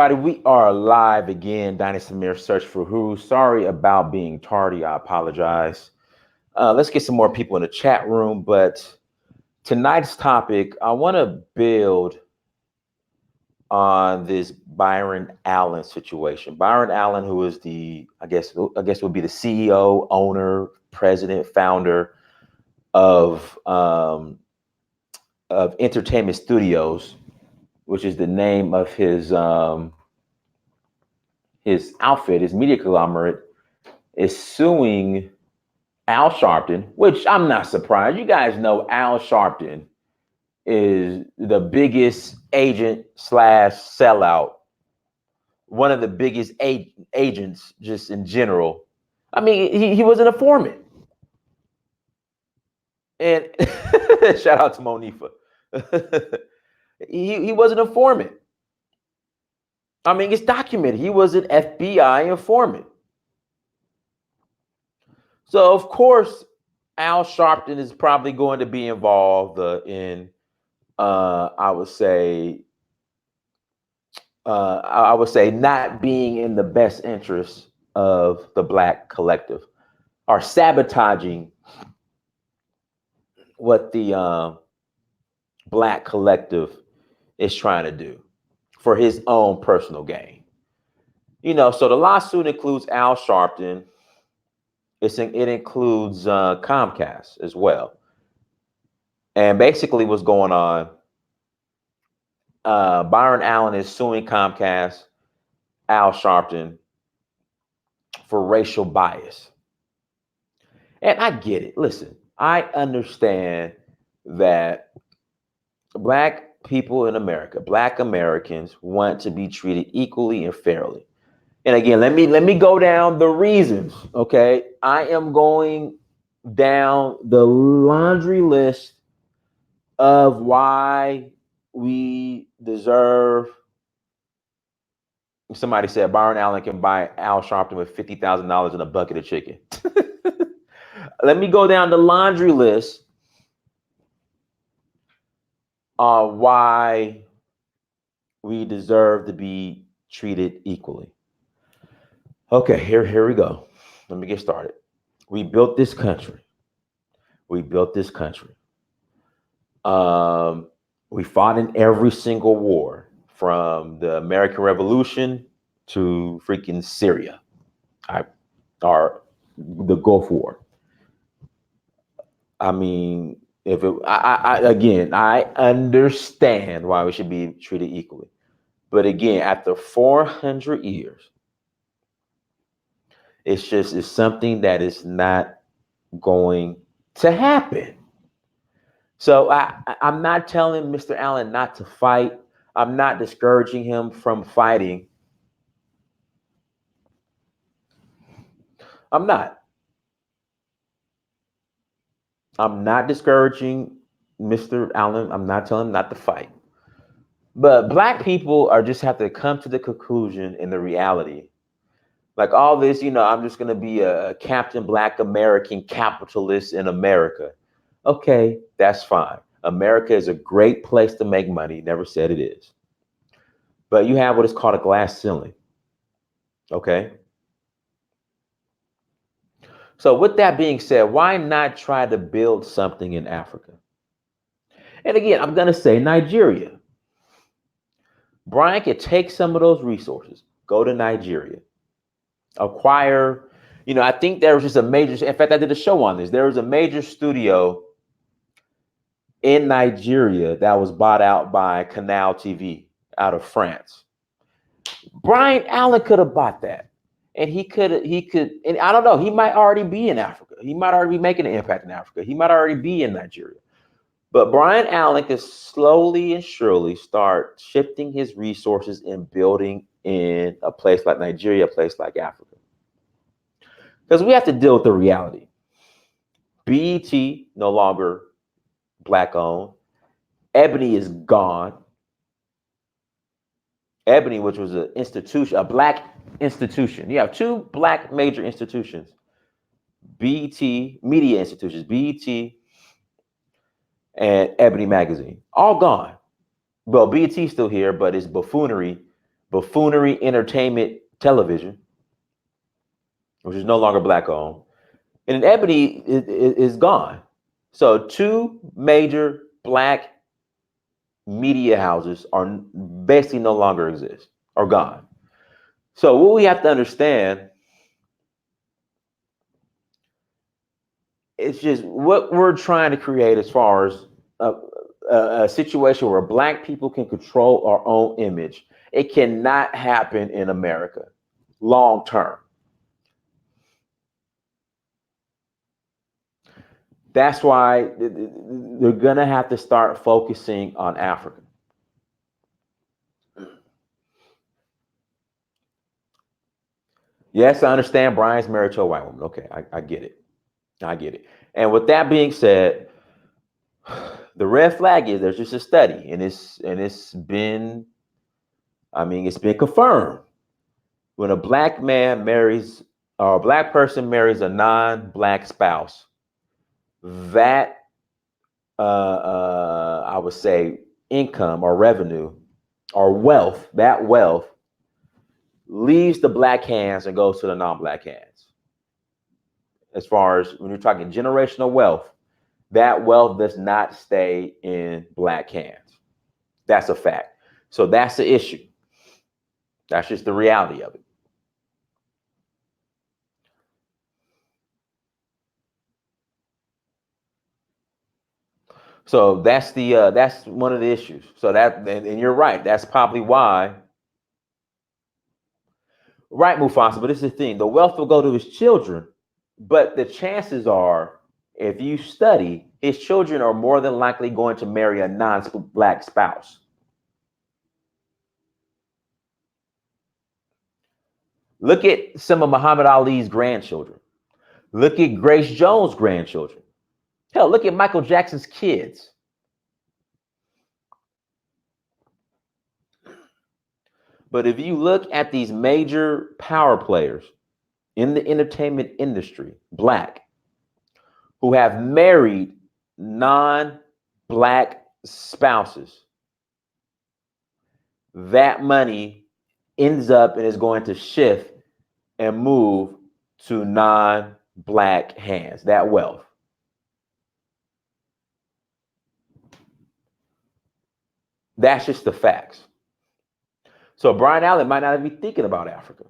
Everybody, we are live again. Donnie Samir, Search for Who. Sorry about being tardy. I apologize. Let's get some more people in the chat room. But tonight's topic, I want to build on this Byron Allen situation. Byron Allen, who is I guess would be the CEO, owner, president, founder of Entertainment Studios, which is the name of his outfit, his media conglomerate, is suing Al Sharpton, which I'm not surprised. You guys know Al Sharpton is the biggest agent slash sellout, one of the biggest agents just in general. I mean, he was an informant. And shout out to Monifa. he was an informant. I mean, it's documented. He was an FBI informant. So, of course, Al Sharpton is probably going to be involved in, I would say, not being in the best interest of the Black collective, or sabotaging what the Black collective is trying to do for his own personal gain. So the lawsuit includes Al Sharpton. It includes Comcast as well. And basically what's going on, Byron Allen is suing Comcast, Al Sharpton, for racial bias. And I get it. Listen, I understand that Black people in America, Black Americans, want to be treated equally and fairly. And again, let me go down the reasons, okay? I am going down the laundry list of why we deserve. Somebody said Byron Allen can buy Al Sharpton with $50,000 and a bucket of chicken. Let me go down the laundry list on why we deserve to be treated equally. Okay, here we go. Let me get started. We built this country. We built this country. We fought in every single war, from the American Revolution to freaking Syria, or the Gulf War. I mean, I understand why we should be treated equally, but again, after 400 years, it's something that is not going to happen. So I'm not telling Mr. Allen not to fight. I'm not discouraging him from fighting. I'm not discouraging Mr. Allen. I'm not telling him not to fight. But Black people are just have to come to the conclusion and the reality. Like all this, I'm just going to be a Captain Black American capitalist in America. Okay, that's fine. America is a great place to make money. Never said it is. But you have what is called a glass ceiling. Okay. So with that being said, why not try to build something in Africa? And again, I'm going to say Nigeria. Brian could take some of those resources, go to Nigeria, acquire, I think there was just in fact, I did a show on this. There was a major studio in Nigeria that was bought out by Canal TV out of France. Brian Allen could have bought that. And he could, and I don't know, he might already be in Africa. He might already be making an impact in Africa. He might already be in Nigeria. But Brian Allen could slowly and surely start shifting his resources and building in a place like Nigeria, a place like Africa. Because we have to deal with the reality. BET, no longer Black owned. Ebony is gone. Ebony, which was an institution, a Black institution. You have two Black major institutions. BET, media institutions, BET and Ebony Magazine. All gone. Well, BET's still here, but it's buffoonery Buffoonery Entertainment Television, which is no longer black owned, and Ebony is gone. So two major black media houses are basically no longer exist, are gone. So what we have to understand, it's just what we're trying to create as far as a situation where black people can control our own image. It cannot happen in America long term. That's why they're going to have to start focusing on Africa. Yes, I understand Brian's married to a white woman. Okay, I get it. I get it. And with that being said, the red flag is there's just a study, and it's been, I mean, it's been confirmed. When a black man marries, or a black person marries a non-black spouse, that I would say income or revenue or wealth, that wealth leaves the black hands and goes to the non-black hands. As far as when you're talking generational wealth, that wealth does not stay in black hands. That's a fact. So that's the issue. That's just the reality of it. So that's one of the issues. So that, and you're right. That's probably why. Right, Mufasa. But this is the thing: the wealth will go to his children, but the chances are, if you study, his children are more than likely going to marry a non-black spouse. Look at some of Muhammad Ali's grandchildren. Look at Grace Jones' grandchildren. Hell, look at Michael Jackson's kids. But if you look at these major power players in the entertainment industry, black, who have married non-black spouses, that money ends up and is going to shift and move to non-black hands, that wealth. That's just the facts. So Brian Allen might not be thinking about Africa.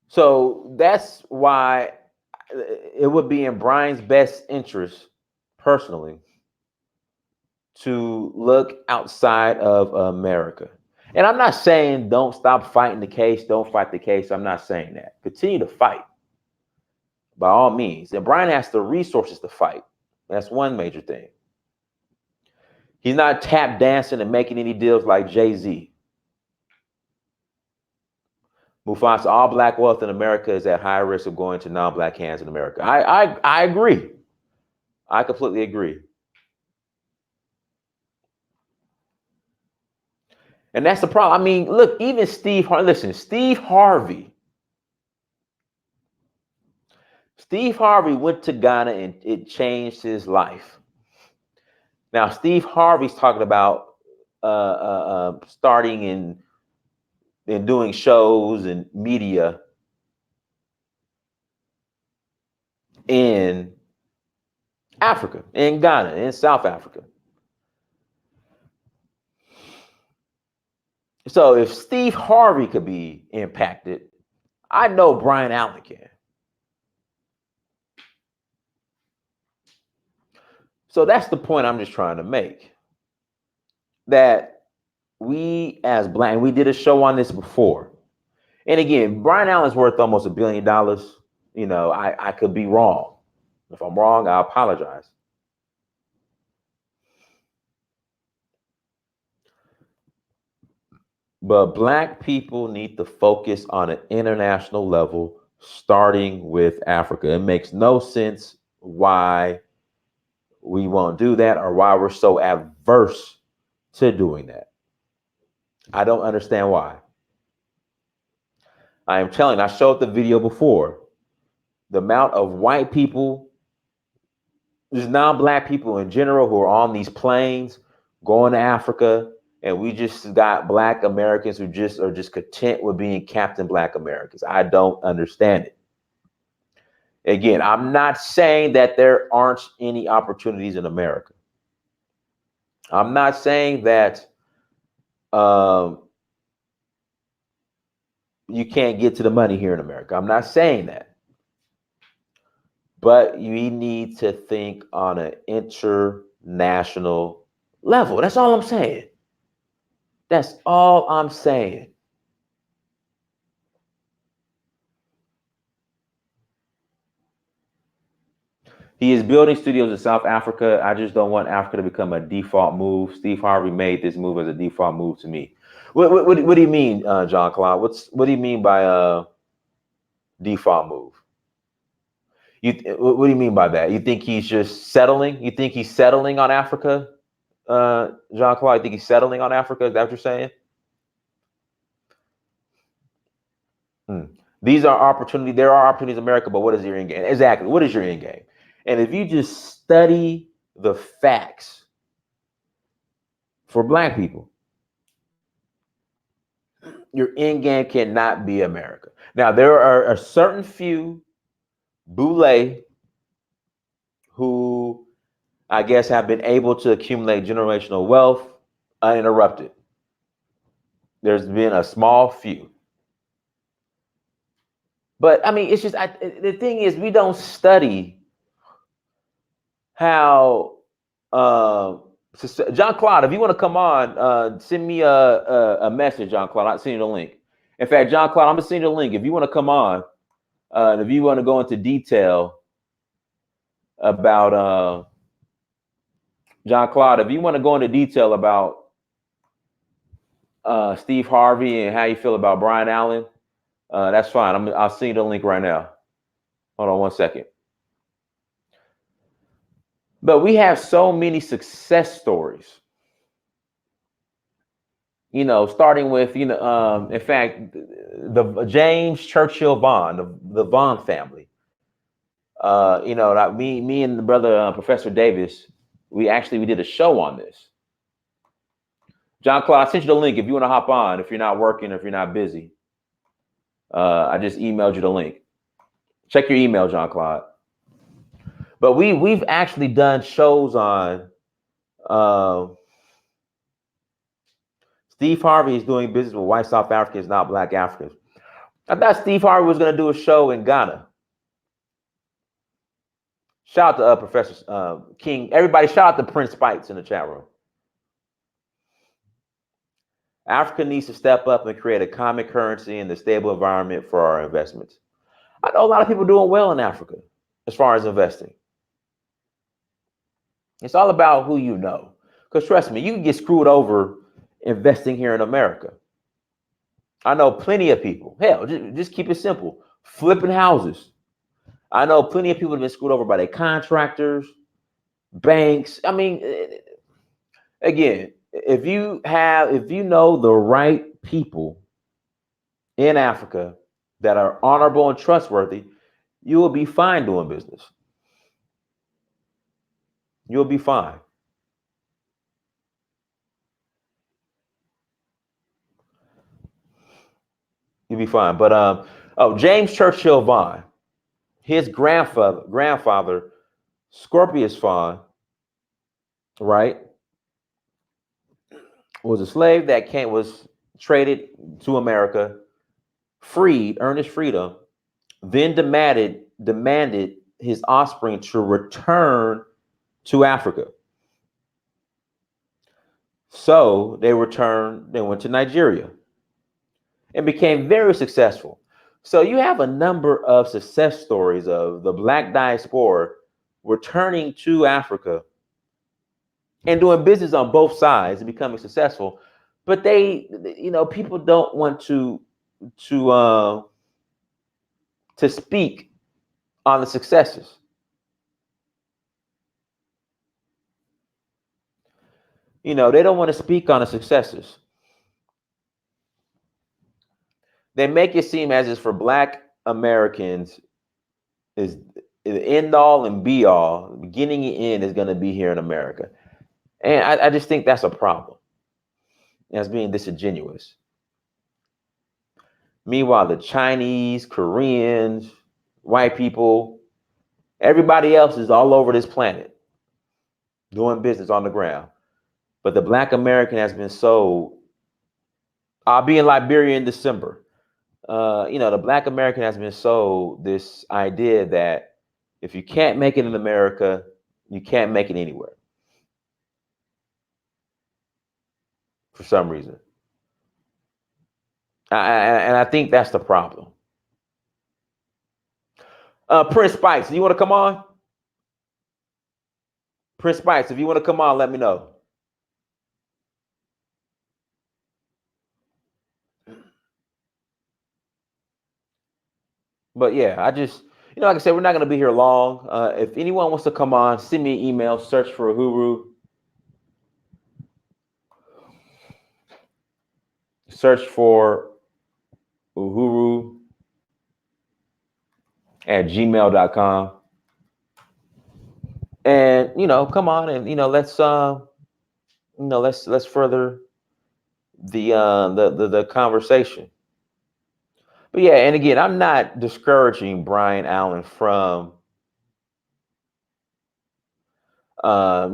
So that's why it would be in Brian's best interest, personally, to look outside of America. And I'm not saying don't stop fighting the case, don't fight the case. I'm not saying that. Continue to fight by all means. And Brian has the resources to fight. That's one major thing. He's not tap dancing and making any deals like Jay-Z. Mufasa, all black wealth in America is at higher risk of going to non-black hands in America. I agree. I completely agree. And that's the problem. I mean, look, even Steve Harvey, listen, Steve Harvey went to Ghana and it changed his life. Now, Steve Harvey's talking about starting and doing shows and media in Africa, in Ghana, in South Africa. So if Steve Harvey could be impacted, I know Brian Allen can. So that's the point I'm just trying to make. That we as black, and we did a show on this before. And again, Brian Allen's worth almost $1 billion. You know, I could be wrong. If I'm wrong, I apologize. But black people need to focus on an international level, starting with Africa. It makes no sense why we won't do that or why we're so adverse to doing that. I don't understand why. I am telling, I showed the video before. The amount of white people just non-black people in general who are on these planes going to Africa, and we just got black Americans who just are just content with being Captain Black Americans. I don't understand it. Again, I'm not saying that there aren't any opportunities in America. I'm not saying that um, you can't get to the money here in America. I'm not saying that. But we need to think on an international level. That's all I'm saying. That's all I'm saying. He is building studios in South Africa. I just don't want Africa to become a default move. Steve Harvey made this move as a default move to me. What do you mean, John Claude? What do you mean by default move? What do you mean by that? You think he's just settling? You think he's settling on Africa, John Claude? You think he's settling on Africa? Is that what you're saying? These are opportunities. There are opportunities in America, but what is your end game? Exactly. What is your end game? And if you just study the facts for black people, your end game cannot be America. Now, there are a certain few boule who I guess have been able to accumulate generational wealth uninterrupted. There's been a small few. But I mean, it's just the thing is, we don't study how John Claude, if you want to come on, send me a message, John Claude. I'll send you the link. In fact, John Claude, I'm gonna send you the link. If you want to come on, and if you want to go into detail about John Claude, if you want to go into detail about Steve Harvey and how you feel about Brian Allen, that's fine. I'll send you the link right now. Hold on one second. But we have so many success stories. You know, starting with, in fact, the James Churchill Vaughn, the Vaughn family. Me and the brother Professor Davis, we did a show on this. John Claude, I sent you the link if you want to hop on, if you're not working or if you're not busy. I just emailed you the link. Check your email, John Claude. But we've actually done shows on Steve Harvey is doing business with white South Africans, not black Africans. I thought Steve Harvey was going to do a show in Ghana. Shout out to Professor King. Everybody, shout out to Prince Spites in the chat room. Africa needs to step up and create a common currency and a stable environment for our investments. I know a lot of people doing well in Africa as far as investing. It's all about who you know. Because trust me, you can get screwed over investing here in America. I know plenty of people. Hell, just keep it simple. Flipping houses. I know plenty of people have been screwed over by their contractors, banks. I mean, again, if you know the right people in Africa that are honorable and trustworthy, you will be fine doing business. You'll be fine. You'll be fine. But James Churchill Vaughn, his grandfather, Scorpius Vaughn, right, was a slave that was traded to America, freed, earned his freedom, then demanded his offspring to return to Africa. So they returned, they went to Nigeria and became very successful. So you have a number of success stories of the black diaspora returning to Africa and doing business on both sides and becoming successful. But people don't want to speak on the successes. They don't want to speak on the successes. They make it seem as if for black Americans the end all and be all, the beginning and end is going to be here in America. And I just think that's a problem. That's being disingenuous. Meanwhile, the Chinese, Koreans, white people, everybody else is all over this planet doing business on the ground. But the Black American has been sold. I'll be in Liberia in December. The Black American has been sold this idea that if you can't make it in America, you can't make it anywhere for some reason. And I think that's the problem. Prince Spikes, you want to come on? Prince Spikes, if you want to come on, let me know. But yeah, I just, like I said, we're not going to be here long. If anyone wants to come on, send me an email, search for Uhuru. Search for Uhuru at gmail.com. And, come on and, let's further the conversation. But yeah, and again, I'm not discouraging Brian Allen from, I'm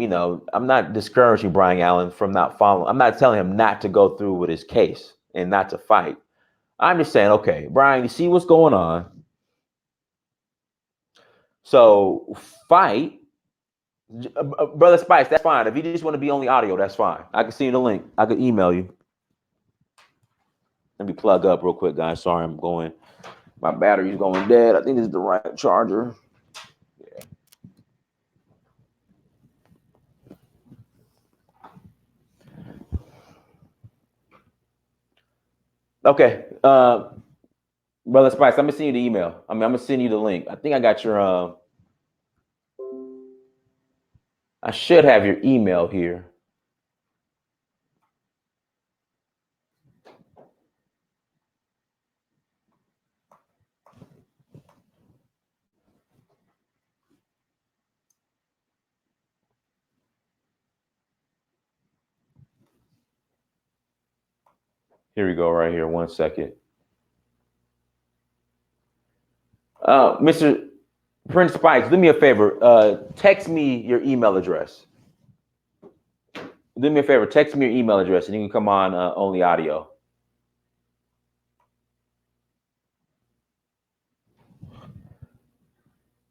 not discouraging Brian Allen from not following. I'm not telling him not to go through with his case and not to fight. I'm just saying, okay, Brian, you see what's going on. So fight. Brother Spice, that's fine. If you just want to be only audio, that's fine. I can send you the link. I can email you. Let me plug up real quick, guys. Sorry, my battery's going dead. I think this is the right charger. Yeah. Okay. Brother Spice, I'm gonna send you the email. I'm gonna send you the link. I think I got your I should have your email here. Here we go, right here. 1 second. Mr. Prince Spikes, do me a favor. Text me your email address. Do me a favor. Text me your email address, and you can come on only audio.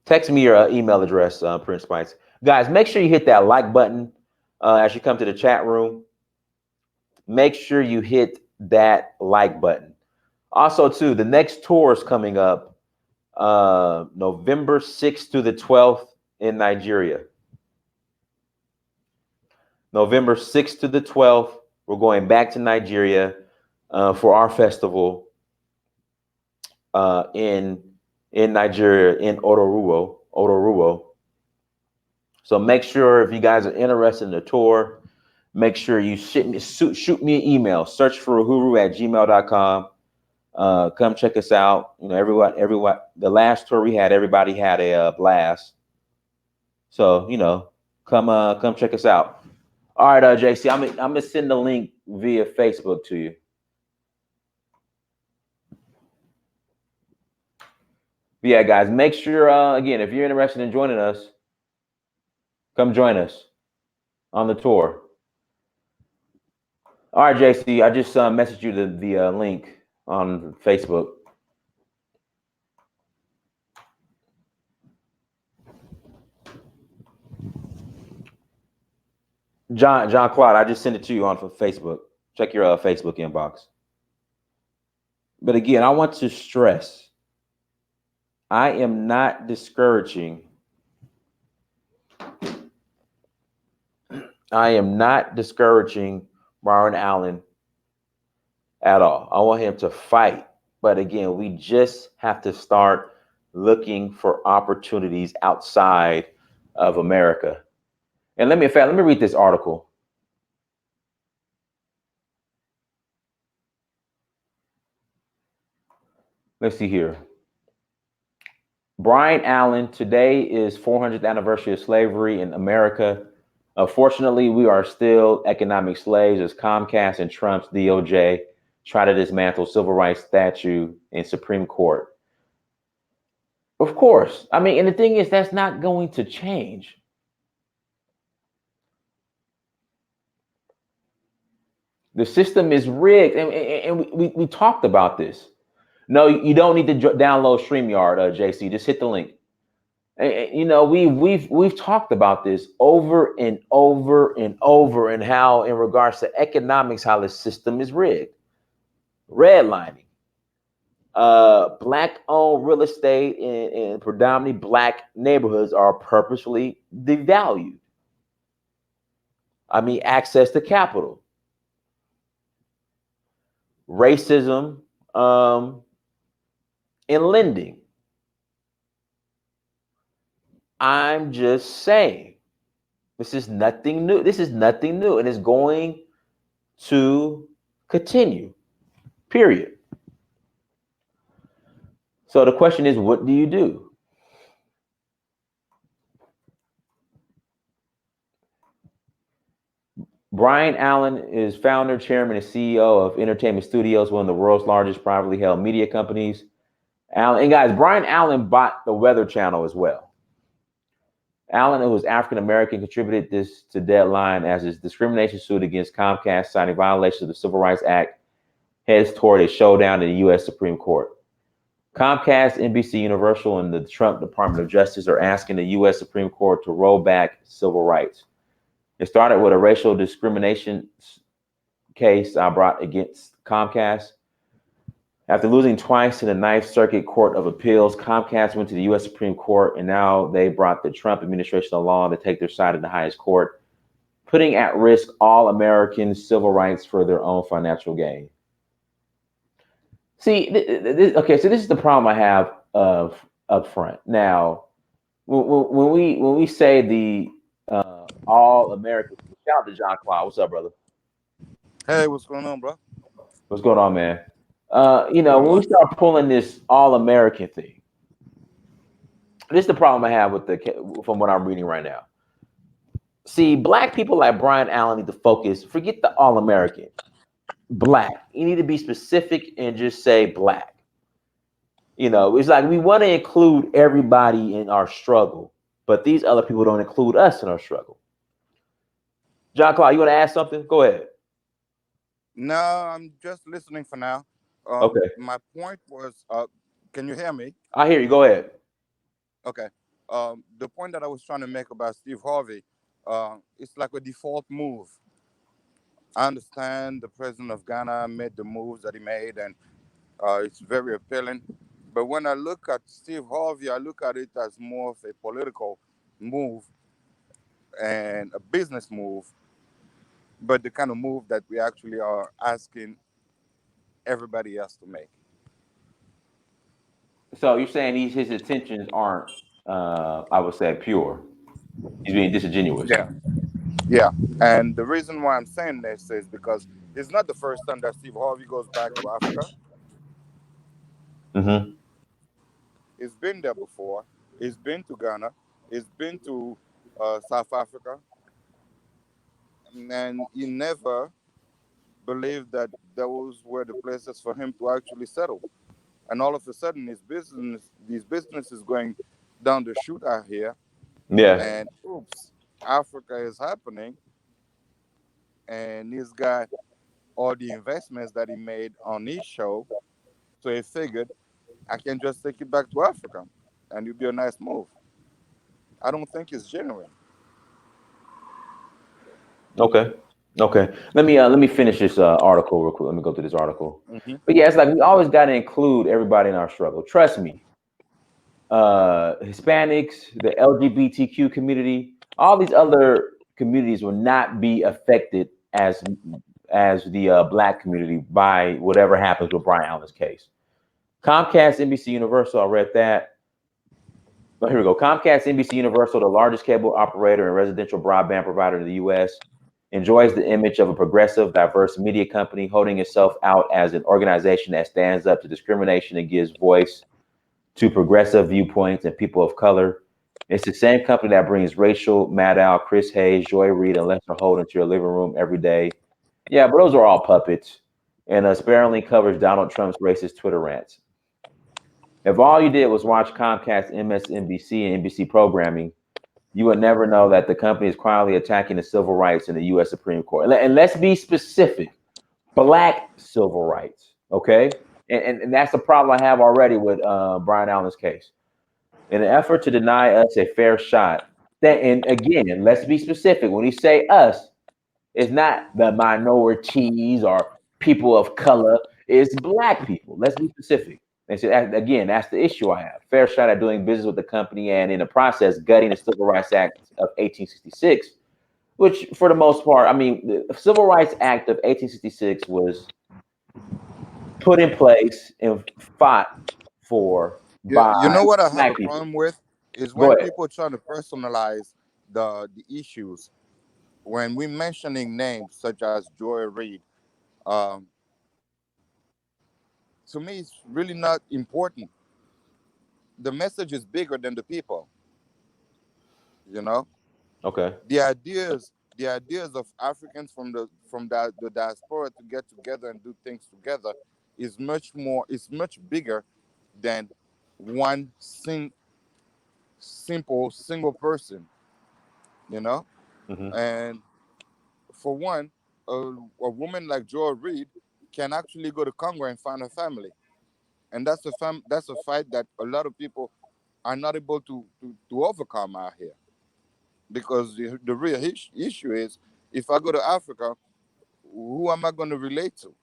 Text me your email address, Prince Spikes. Guys, make sure you hit that like button as you come to the chat room. Make sure you hit that like button. Also, too, the next tour is coming up November 6th through the 12th in Nigeria. November 6th to the 12th, we're going back to Nigeria for our festival in Nigeria, in Odoruwo. So make sure if you guys are interested in the tour, make sure you shoot me an email. Search for Uhuru at gmail.com. Come check us out. Everyone, the last tour we had, everybody had a blast. So, come check us out. All right, JC, I'm gonna send the link via Facebook to you. But yeah, guys, make sure again, if you're interested in joining us, come join us on the tour. All right, JC, I just messaged you the link on Facebook. John Claude, I just sent it to you on Facebook. Check your Facebook inbox. But again, I want to stress, I am not discouraging. I am not discouraging Byron Allen at all. I want him to fight. But again, we just have to start looking for opportunities outside of America. And let me read this article. Let's see here. Brian Allen, today is 400th anniversary of slavery in America. Unfortunately, we are still economic slaves as Comcast and Trump's DOJ try to dismantle civil rights statue in Supreme Court. Of course. I mean, and the thing is, that's not going to change. The system is rigged, and we talked about this. No, you don't need to download StreamYard, JC. Just hit the link. You know, we've talked about this over and over and over, and how, in regards to economics, how the system is rigged. Redlining, black-owned real estate in predominantly black neighborhoods are purposefully devalued. I mean, access to capital, racism, in lending. I'm just saying, this is nothing new. This is nothing new, and it's going to continue. Period. So the question is, what do you do? Brian Allen is founder, chairman, and CEO of Entertainment Studios, one of the world's largest privately held media companies. And guys, Brian Allen bought the Weather Channel as well. Allen, who was African American, contributed this to Deadline as his discrimination suit against Comcast, citing violations of the Civil Rights Act, heads toward a showdown in the U.S. Supreme Court. Comcast, NBC Universal, and the Trump Department of Justice are asking the U.S. Supreme Court to roll back civil rights. It started with a racial discrimination case I brought against Comcast. After losing twice in the Ninth Circuit Court of Appeals, Comcast went to the U.S. Supreme Court, and now they brought the Trump administration along to take their side in the highest court, putting at risk all American civil rights for their own financial gain. See, okay, so this is the problem I have up front. Now, when we say the all American, shout out to John Cloud. What's up, brother? Hey, what's going on, bro? What's going on, man? You know, Not when we much. start pulling this all American thing, this is the problem I have with from what I'm reading right now. See, black people like Brian Allen need to focus. Forget the all American. Black. You need to be specific and just say black. You know, it's like we want to include everybody in our struggle, but these other people don't include us in our struggle. John Claude, you want to ask something? Go ahead. No, I'm just listening for now. Okay. My point was, can you hear me? I hear you. Go ahead. Okay. The point that I was trying to make about Steve Harvey, it's like a default move. I understand the president of Ghana made the moves that he made, and it's very appealing. But when I look at Steve Harvey, I look at it as more of a political move and a business move, but the kind of move that we actually are asking everybody else to make. So you're saying his intentions aren't, I would say, pure. He's being disingenuous. Yeah. Yeah. And the reason why I'm saying this is because it's not the first time that Steve Harvey goes back to Africa. Mm-hmm. He's been there before. He's been to Ghana. He's been to South Africa. And he never believed that those were the places for him to actually settle. And all of a sudden, these businesses going down the chute out here. Yeah. And oops, Africa is happening. And he's got all the investments that he made on his show. So he figured, I can just take it back to Africa and it'll be a nice move. I don't think it's genuine. Okay. Okay. Let me finish this article real quick. Let me go through this article. Hmm. But yeah, it's like we always got to include everybody in our struggle. Trust me. Hispanics, the LGBTQ community, all these other communities will not be affected as the black community by whatever happens with Brian Allen's case. Comcast, NBC Universal, I read that. Oh, here we go. Comcast, NBC Universal, the largest cable operator and residential broadband provider in the U.S., enjoys the image of a progressive, diverse media company holding itself out as an organization that stands up to discrimination and gives voice to progressive viewpoints and people of color. It's the same company that brings Rachel Maddow, Chris Hayes, Joy Reid, and Lester Holt into your living room every day. Yeah, but those are all puppets. And sparingly covers Donald Trump's racist Twitter rants. If all you did was watch Comcast, MSNBC, and NBC programming, you would never know that the company is quietly attacking the civil rights in the U.S. Supreme Court. And let's be specific: Black civil rights. Okay, and that's the problem I have already with Brian Allen's case. In an effort to deny us a fair shot, and again, let's be specific. When you say us, it's not the minorities or people of color. It's Black people. Let's be specific. And so again, that's the issue I have. Fair shot at doing business with the company and in the process gutting the Civil Rights Act of 1866, which for the most part, I mean, the Civil Rights Act of 1866 was put in place and fought for You by know what I have Black a people. problem with is Go when ahead. people try to personalize the issues. When we mentioning names such as Joy Reid, um, to me it's really not important. The message is bigger than the people. You know, Okay. the ideas of Africans from the diaspora to get together and do things together is much bigger than one simple single person. You know, Hmm. and for one, a woman like Joy Reid can actually go to Congo and find her family, and that's a fight that a lot of people are not able to overcome out here because the real issue is if I go to Africa, who am I going to relate to?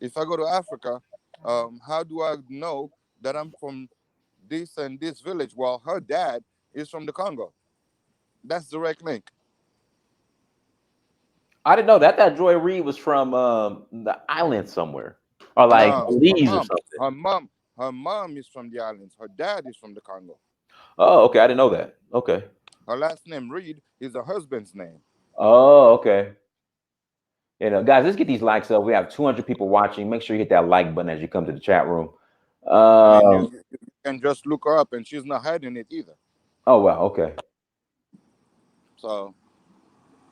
If I go to Africa, how do I know that I'm from this and this village? Well, her dad is from the Congo. That's direct link. I didn't know that. That Joy Reid was from the island somewhere, or like No, her Belize or mom, something. her mom, her mom is from the islands. Her dad is from the Congo. Oh, okay. I didn't know that. Okay. Her last name Reed is her husband's name. Oh, okay. Guys, let's get these likes up. We have 200 people watching. Make sure you hit that like button as you come to the chat room. I mean, Um, you can just look her up, and she's not hiding it either. oh, wow. Okay. So,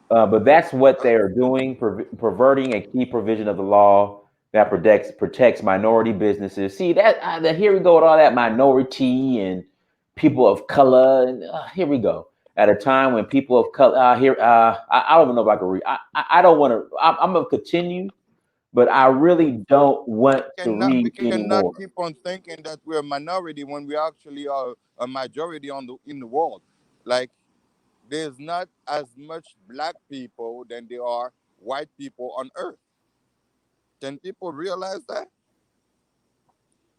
But that's what they are doing, perverting a key provision of the law that protects minority businesses. See that here we go with all that minority and people of color, and here we go. At a time when people of color I don't even know if I can read. I don't want to. I'm gonna continue, but I really don't want to we read cannot anymore. keep on thinking that we're a minority when we actually are a majority in the world. Like, there's not as much black people than there are white people on Earth. Can people realize that?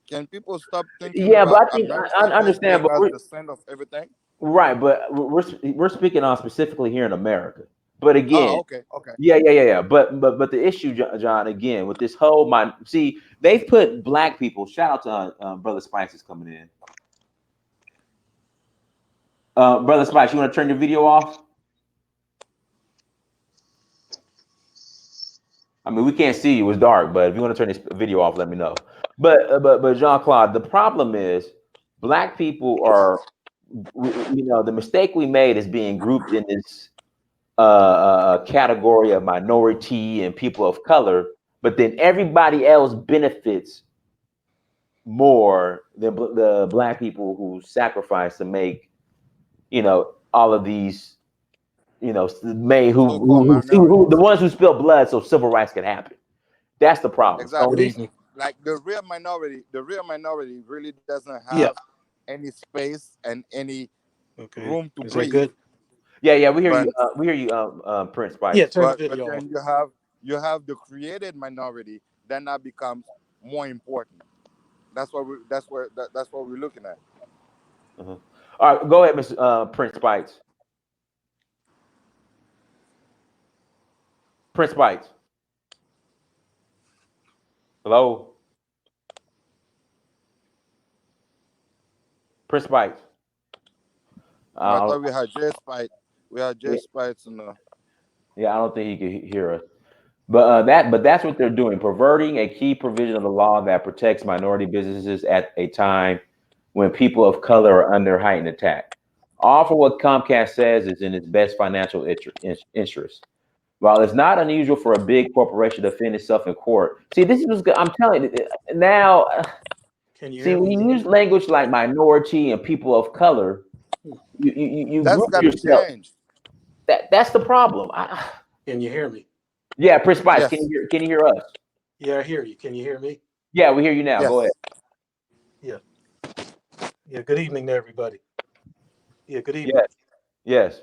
Can people stop thinking Yeah, but about I think America I as understand, being but as the center of everything? right, but we're speaking on specifically here in America. But again, Oh, okay, okay. yeah. But the issue, John, again, with this whole see, they've put Black people. Shout out to Brother Spice is coming in. Brother Spice, you want to turn your video off? I mean, we can't see you; it's dark. But if you want to turn this video off, let me know. But Jean Claude, the problem is Black people are, the mistake we made is being grouped in this category of minority and people of color, but then everybody else benefits more than the Black people who sacrifice to make all of these made So-called minorities. the ones who spilled blood so civil rights can happen. That's the problem. So Good Exactly. evening. Like the real minority really doesn't have Yeah. any space and any Okay. room to Is that breathe. good? yeah, we hear But you. We hear you, Prince Yeah. Spikes. Turn the but video off. then you have the created minority that now becomes more important. That's what we're looking at. Uh-huh. All right, go ahead, Mr. Prince Spikes. Prince Spikes. Hello, Prince Spikes. No, I Uh, thought we had yeah, just spites and yeah, I don't think he could hear us. But that's what they're doing, perverting a key provision of the law that protects minority businesses at a time when people of color are under heightened attack. All for what Comcast says is in its best financial interest. While it's not unusual for a big corporation to defend itself in court, see, this is I'm telling you now. Can you See, hear when me? you use language like minority and people of color, you That's group got to yourself. change. That's the problem. Can you hear me? Yeah, Prince Spice, Yes. can you hear us? Yeah, I hear you. Can you hear me? Yeah, we hear you now. Yes. Go ahead. Yeah. Good evening to everybody. Yeah. Good evening. Yes.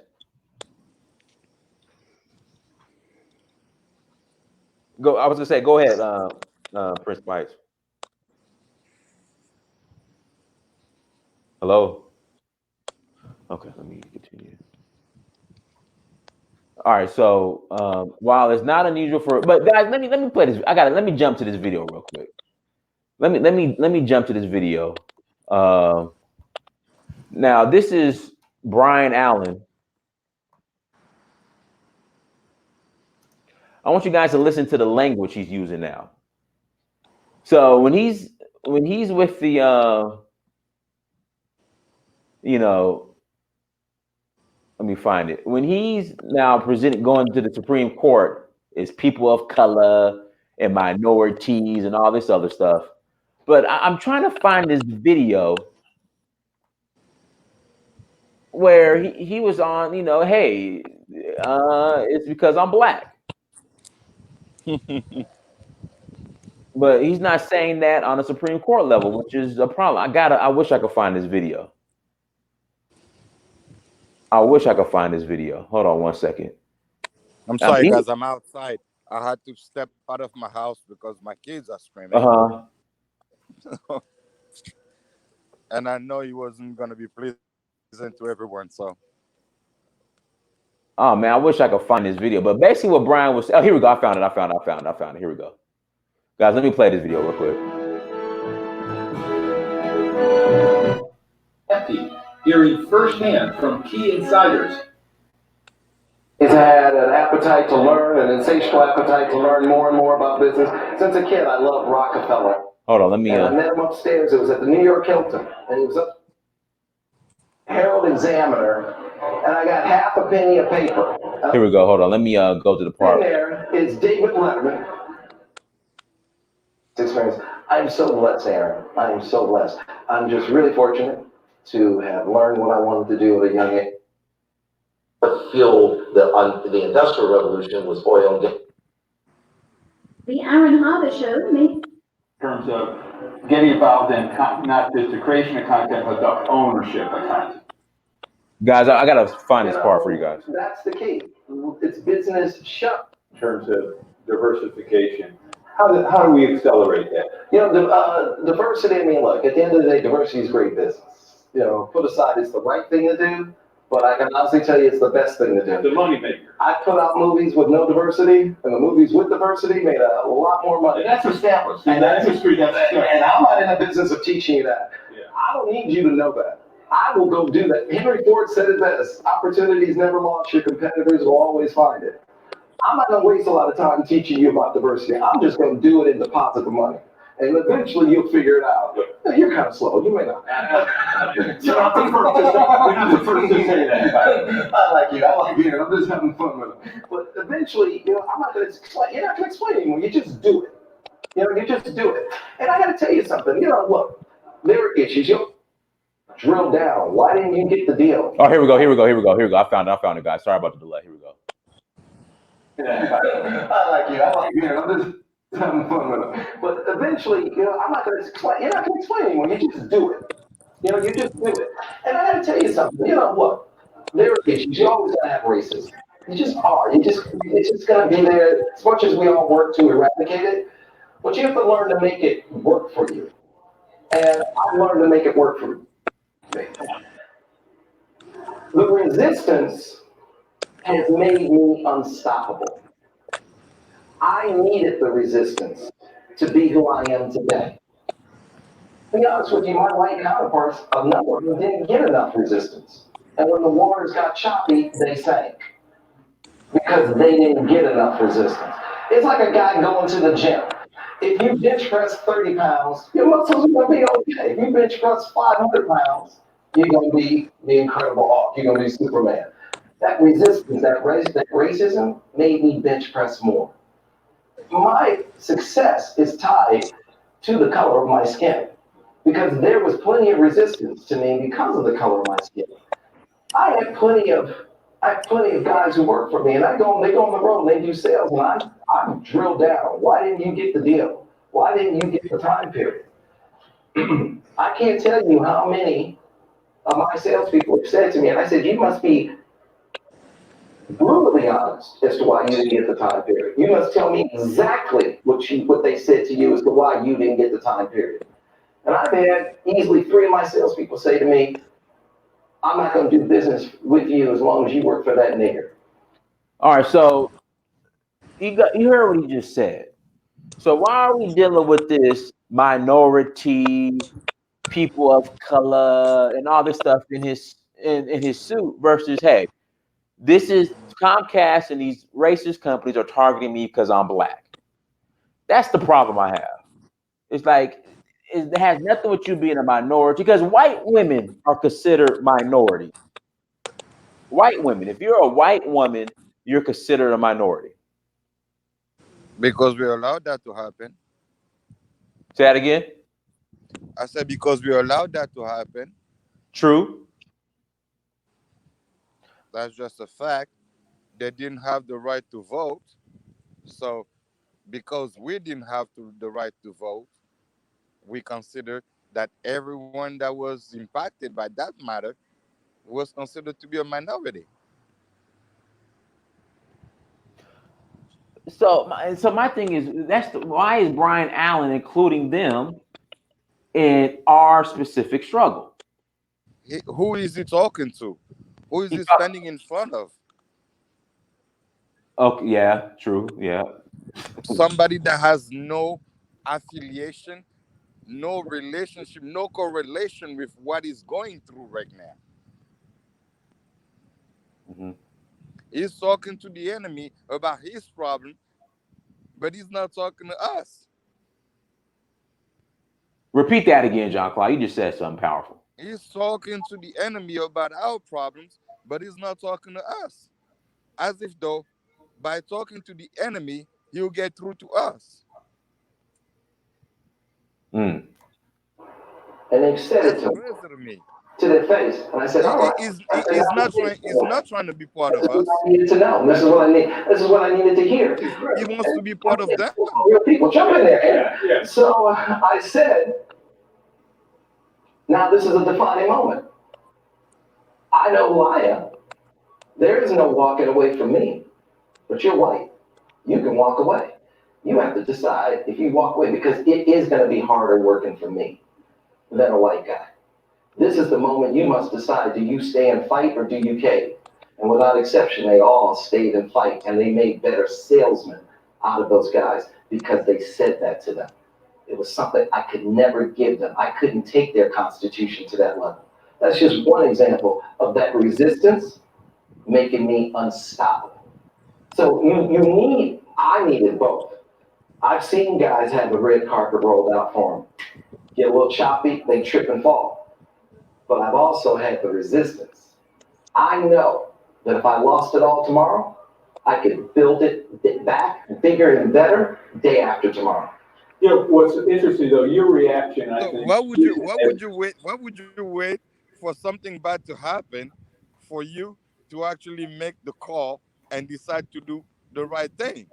Go. I was gonna say, go ahead, Prince Spice. Hello. Okay, let me continue. All right. So while it's not unusual but guys, let me play this. Let me jump to this video real quick. Let me jump to this video. Now this is Brian Allen. I want you guys to listen to the language he's using now. So when he's with the let me find it. When he's now going to the Supreme Court, is people of color and minorities and all this other stuff. But I'm trying to find this video where he was on, hey, it's because I'm black. But he's not saying that on a Supreme Court level, which is a problem. I wish I could find this video. I wish I could find this video. Hold on one second. I'm sorry, guys. I'm outside. I had to step out of my house because my kids are screaming. And I know he wasn't going to be pleasant to everyone. So. Oh man, I wish I could find this video. But basically, what Brian was. Oh, here we go. I found it. Here we go, guys. Let me play this video real quick. Hearing firsthand from key insiders. He's had an appetite to learn, an insatiable appetite to learn more and more about business. Since a kid, I loved Rockefeller. Hold on, let me. I met him upstairs. It was at the New York Hilton, and he was up Herald Examiner, and I got half a penny of paper. Here we go. Hold on, let me go to the part. There is David Letterman. Experience. I'm so blessed, Aaron. I am so blessed. I'm just really fortunate to have learned what I wanted to do at a young age. But fueled the Industrial Revolution was oil and gas. The Aaron Harder Show makes. In terms of getting involved in not just the creation of content, but the ownership of content. Guys, I gotta find this part for you guys. That's the key. It's business shut. In terms of diversification, how do we accelerate that? Diversity. I mean, look. At the end of the day, diversity is great business. Put aside it's the right thing to do. But I can honestly tell you it's the best thing to do. The money maker. I put out movies with no diversity, and the movies with diversity made a lot more money. And that's established. And that industry, and I'm not in the business of teaching you that. Yeah. I don't need you to know that. I will go do that. Henry Ford said it best. Opportunities never lost. Your competitors will always find it. I'm not going to waste a lot of time teaching you about diversity. I'm just going to do it and deposit the money. And eventually you'll figure it out. You're kind of slow. You may not. You're not the first to say that. I like you. I'm just having fun with it. But eventually, I'm not going to explain. You're not going to explain anymore. You just do it. You just do it. And I got to tell you something. Look, there are issues. Drill down. Why didn't you get the deal? Oh, here we go. I found it, guys. Sorry about the delay. Here we go. I like you. I'm just having fun with it. But eventually, I'm not going to explain. You're not going to explain anymore. You just do it. You just do it. And I got to tell you something. Look, there are issues. You always got to have racism. You just are. It's just going to be there. As much as we all work to eradicate it, but you have to learn to make it work for you. And I learned to make it work for me. The resistance has made me unstoppable. I needed the resistance to be who I am today. To be honest with you, my white counterparts, a number of them didn't get enough resistance. And when the waters got choppy, they sank. Because they didn't get enough resistance. It's like a guy going to the gym. If you bench press 30 pounds, your muscles are going to be okay. If you bench press 500 pounds, you're going to be the Incredible Hulk. You're going to be Superman. That resistance, that racism made me bench press more. My success is tied to the color of my skin because there was plenty of resistance to me because of the color of my skin. I have plenty of guys who work for me, and they go on the road and they do sales, and I drill down. Why didn't you get the deal? Why didn't you get the time period? I can't tell you how many of my salespeople have said to me, and I said, you must be brutally honest as to why you didn't get the time period. You must tell me exactly what they said to you as to why you didn't get the time period. And I've had easily 3 of my salespeople say to me, I'm not going to do business with you as long as you work for that nigger. All right, so you heard what he just said. So why are we dealing with this minority, people of color, and all this stuff in his suit versus, hey, this is Comcast and these racist companies are targeting me because I'm black. That's the problem I have. It's like it has nothing with you being a minority because white women are considered minorities. White women, if you're a white woman, you're considered a minority. Because we allowed that to happen. Say that again. I said because we allowed that to happen. True. That's just a fact. They didn't have the right to vote. So because we didn't have the right to vote, we considered that everyone that was impacted by that matter was considered to be a minority. So my thing is why is Brian Allen including them in our specific struggle? Who is he talking to? Who is he standing in front of? Okay, yeah, true, yeah. Somebody that has no affiliation, no relationship, no correlation with what he's going through right now. Mm-hmm. He's talking to the enemy about his problem, but he's not talking to us. Repeat that again, John Claude. You just said something powerful. He's talking to the enemy about our problems, but he's not talking to us. As if though by talking to the enemy, he'll get through to us. Mm. And they've said it That's to me, crazy to me. to their face. And I said, all right. I said, He's not trying to be part of this is us. what I needed to know. This is what I need. This is what I needed to hear. He wants to be part of them. Real people, jump in there. Yeah. So I said, now this is a defining moment. I know who I am. There is no walking away from me. But you're white. You can walk away. You have to decide if you walk away because it is going to be harder working for me than a white guy. This is the moment you must decide, do you stay and fight or do you cave? And without exception, they all stayed and fight, and they made better salesmen out of those guys because they said that to them. It was something I could never give them. I couldn't take their constitution to that level. That's just one example of that resistance making me unstoppable. So I needed both. I've seen guys have the red carpet rolled out for them. Get a little choppy, they trip and fall. But I've also had the resistance. I know that if I lost it all tomorrow, I could build it back bigger and better day after tomorrow. You know, what's interesting though, your reaction, I think. What would you wait for something bad to happen for you to actually make the call and decide to do the right thing?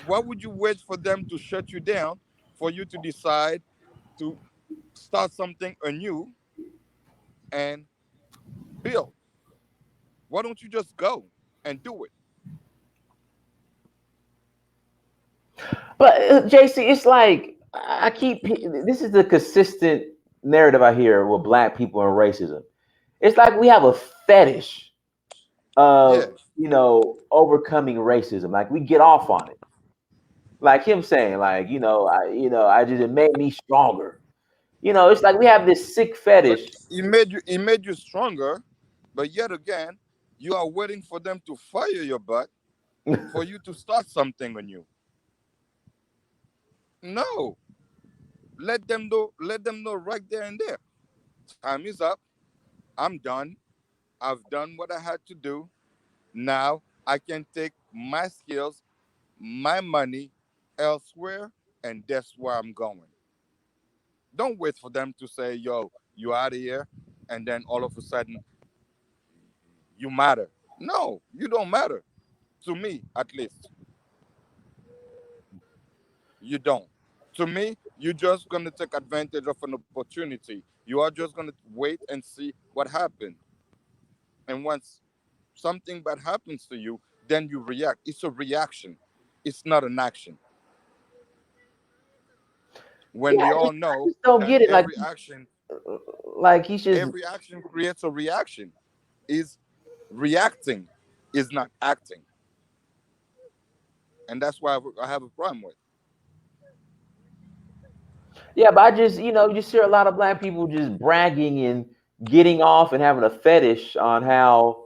Why would you wait for them to shut you down for you to decide to start something anew and build? Why don't you just go and do it? But JC, it's like this is the consistent narrative I hear with black people and racism. It's like we have a fetish of overcoming racism. Like we get off on it. Like him saying, like, it made me stronger. It's like we have this sick But fetish. he made you stronger, but yet again, you are waiting for them to fire your butt for you to start something anew. No, let them know. Let them know right there and there. Time is up. I'm done. I've done what I had to do. Now I can take my skills, my money elsewhere, and that's where I'm going. Don't wait for them to say, "Yo, you out of here," and then all of a sudden you matter. No, you don't matter. To me, at least, you don't. To me, you're just gonna take advantage of an opportunity. You are just gonna wait and see what happens. And once something bad happens to you, then you react. It's a reaction. It's not an action. When Yeah, we I all know just don't that get it. Like he's just every action creates a reaction. Is reacting is not acting, and that's why I have a problem with. yeah, but I just you just hear a lot of black people just bragging and getting off and having a fetish on how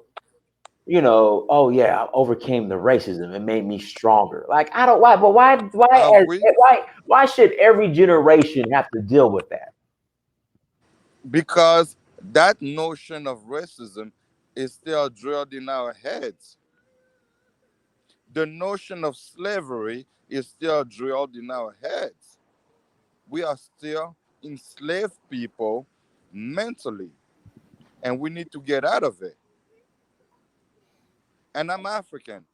oh yeah, I overcame the racism. It made me stronger. Like I don't why, but Have we? why should every generation have to deal with that? Because that notion of racism is still drilled in our heads. The notion of slavery is still drilled in our heads. We are still enslaved people mentally, and we need to get out of it. And I'm African.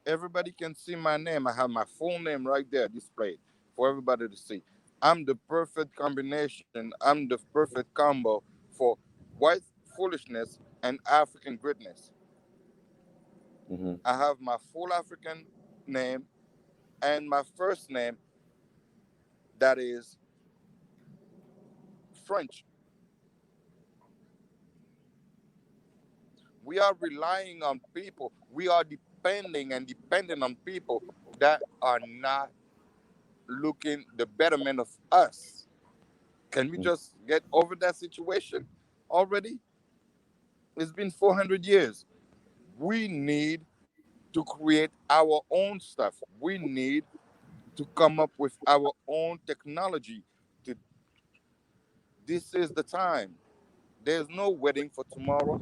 Everybody can see my name. I have my full name right there displayed for everybody to see. I'm the perfect combination. I'm the perfect combo for white foolishness and African greatness. Hmm. I have my full African name and my first name that is French. We are relying on people. We are depending and dependent on people that are not looking the betterment of us. Can we just get over that situation already? It's been 400 years. We need to create our own stuff. We need to come up with our own technology. To, this is the time. There's no waiting for tomorrow.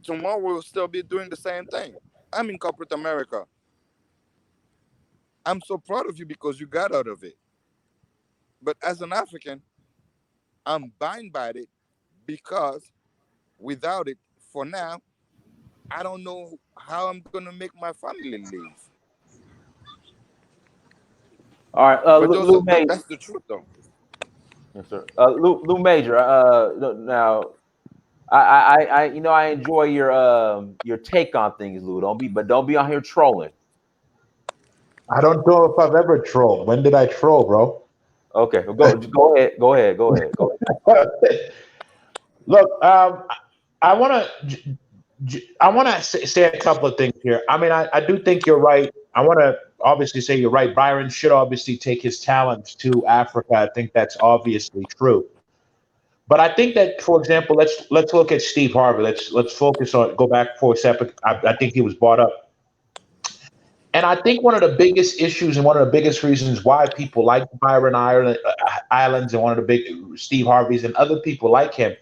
Tomorrow we'll still be doing the same thing. I'm in corporate America. I'm so proud of you because you got out of it. But as an African, I'm bound by it because without it, for now, I don't know how I'm gonna make my family live. All right, But that's the truth though. yes, sir. Lou Major. Now I enjoy your take on things, Lou. Don't be on here trolling. I don't know if I've ever trolled. When did I troll, bro? Okay, go ahead, go ahead. Look, I want to say a couple of things here. I mean, I do think you're right. I want to obviously say you're right. Byron should obviously take his talents to Africa. I think that's obviously true. But I think that, for example, let's look at Steve Harvey. Let's focus on go back for a second. I think he was brought up, and I think one of the biggest issues and one of the biggest reasons why people like Byron Islands and one of the big Steve Harveys and other people like him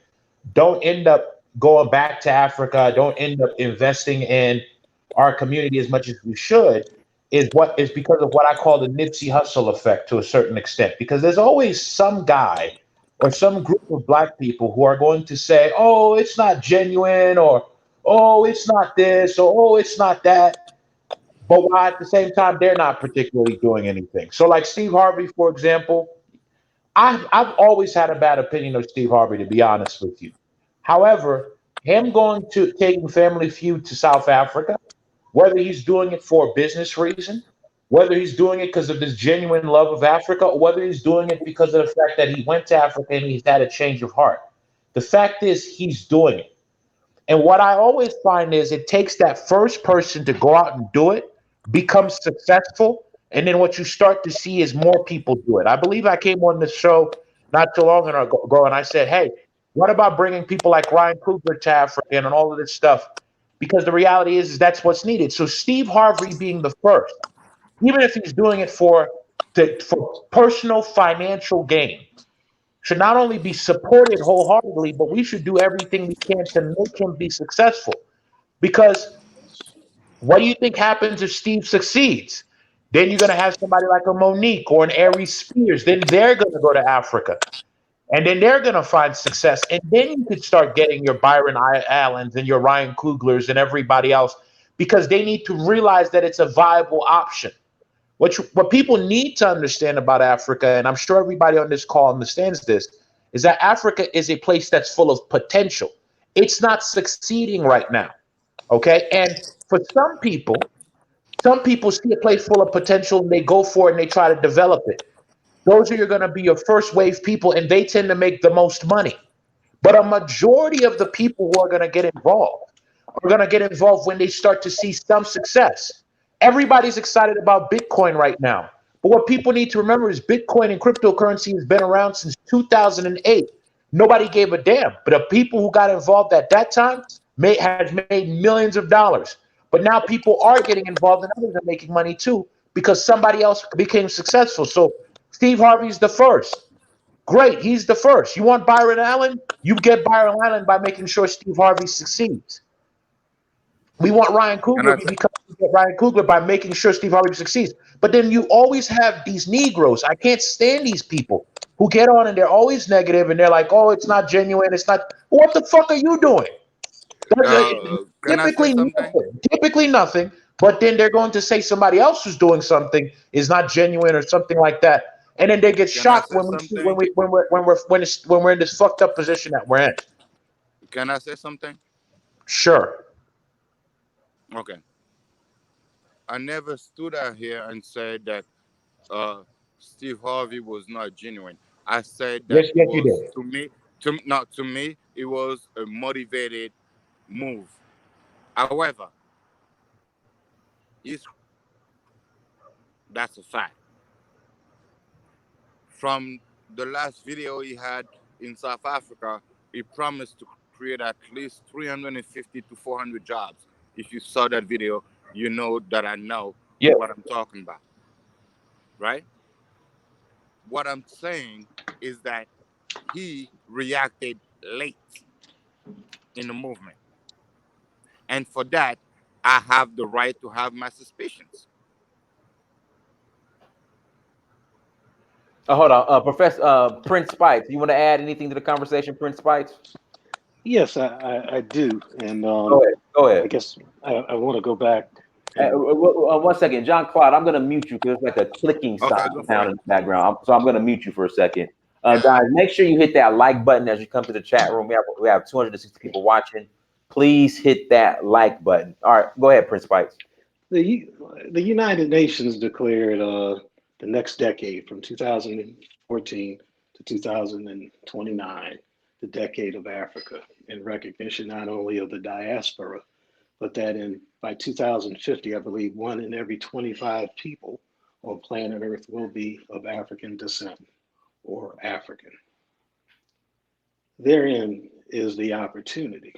don't end up going back to Africa, don't end up investing in our community as much as we should, is because of what I call the Nipsey Hussle effect to a certain extent. Because there's always some guy or some group of black people who are going to say, "Oh, it's not genuine," or "Oh, it's not this," or "Oh, it's not that." But while at the same time they're not particularly doing anything. So, like Steve Harvey, for example, I've always had a bad opinion of Steve Harvey, to be honest with you. However, him going to taking Family Feud to South Africa, whether he's doing it for a business reason, whether he's doing it because of this genuine love of Africa, or whether he's doing it because of the fact that he went to Africa and he's had a change of heart. The fact is, he's doing it. And what I always find is it takes that first person to go out and do it, become successful, and then what you start to see is more people do it. I believe I came on the show not too long ago and I said, hey, what about bringing people like Ryan Coogler to Africa and all of this stuff? Because the reality is that's what's needed. So Steve Harvey being the first, even if he's doing it for personal financial gain, should not only be supported wholeheartedly, but we should do everything we can to make him be successful. Because what do you think happens if Steve succeeds? Then you're going to have somebody like a Monique or an Aries Spears. Then they're going to go to Africa. And then they're going to find success. And then you could start getting your Byron Allens and your Ryan Couglers and everybody else, because they need to realize that it's a viable option. What people need to understand about Africa, and I'm sure everybody on this call understands this, is that Africa is a place that's full of potential. It's not succeeding right now. Okay. And for some people see a place full of potential and they go for it and they try to develop it. Those are going to be your first wave people, and they tend to make the most money. But a majority of the people who are going to get involved are going to get involved when they start to see some success. Everybody's excited about Bitcoin right now. But what people need to remember is Bitcoin and cryptocurrency has been around since 2008. Nobody gave a damn. But the people who got involved at that time has made millions of dollars. But now people are getting involved and others are making money too, because somebody else became successful. So Steve Harvey's the first. Great, he's the first. You want Byron Allen? You get Byron Allen by making sure Steve Harvey succeeds. We want Ryan Coogler. We get Ryan Coogler by making sure Steve Harvey succeeds. But then you always have these Negroes. I can't stand these people who get on and they're always negative and they're like, "Oh, it's not genuine. It's not." What the fuck are you doing? Can I say something? Typically nothing. But then they're going to say somebody else who's doing something is not genuine or something like that, and then they get shocked when we're in this fucked up position that we're in. Can I say something? Sure. Okay. I never stood out here and said that Steve Harvey was not genuine. I said that yes, you did. to me, it was a motivated move. However, that's a fact. From the last video he had in South Africa, he promised to create at least 350 to 400 jobs. If you saw that video, you know that I know what I'm talking about. Right? What I'm saying is that he reacted late in the movement. And for that, I have the right to have my suspicions. Hold on, Professor Prince Spikes. You want to add anything to the conversation, Prince Spikes? Yes, I do. And Go ahead. I guess I want to go back. 1 second, John Claude. I'm going to mute you because it's like a clicking sound in the background. So I'm going to mute you for a second. Guys, make sure you hit that like button as you come to the chat room. We have 260 people watching. Please hit that like button. All right, go ahead, Prince Spikes. The United Nations declared the next decade, from 2014 to 2029, the decade of Africa, in recognition not only of the diaspora, but that by 2050, I believe 1 in every 25 people on planet Earth will be of African descent or African. Therein is the opportunity.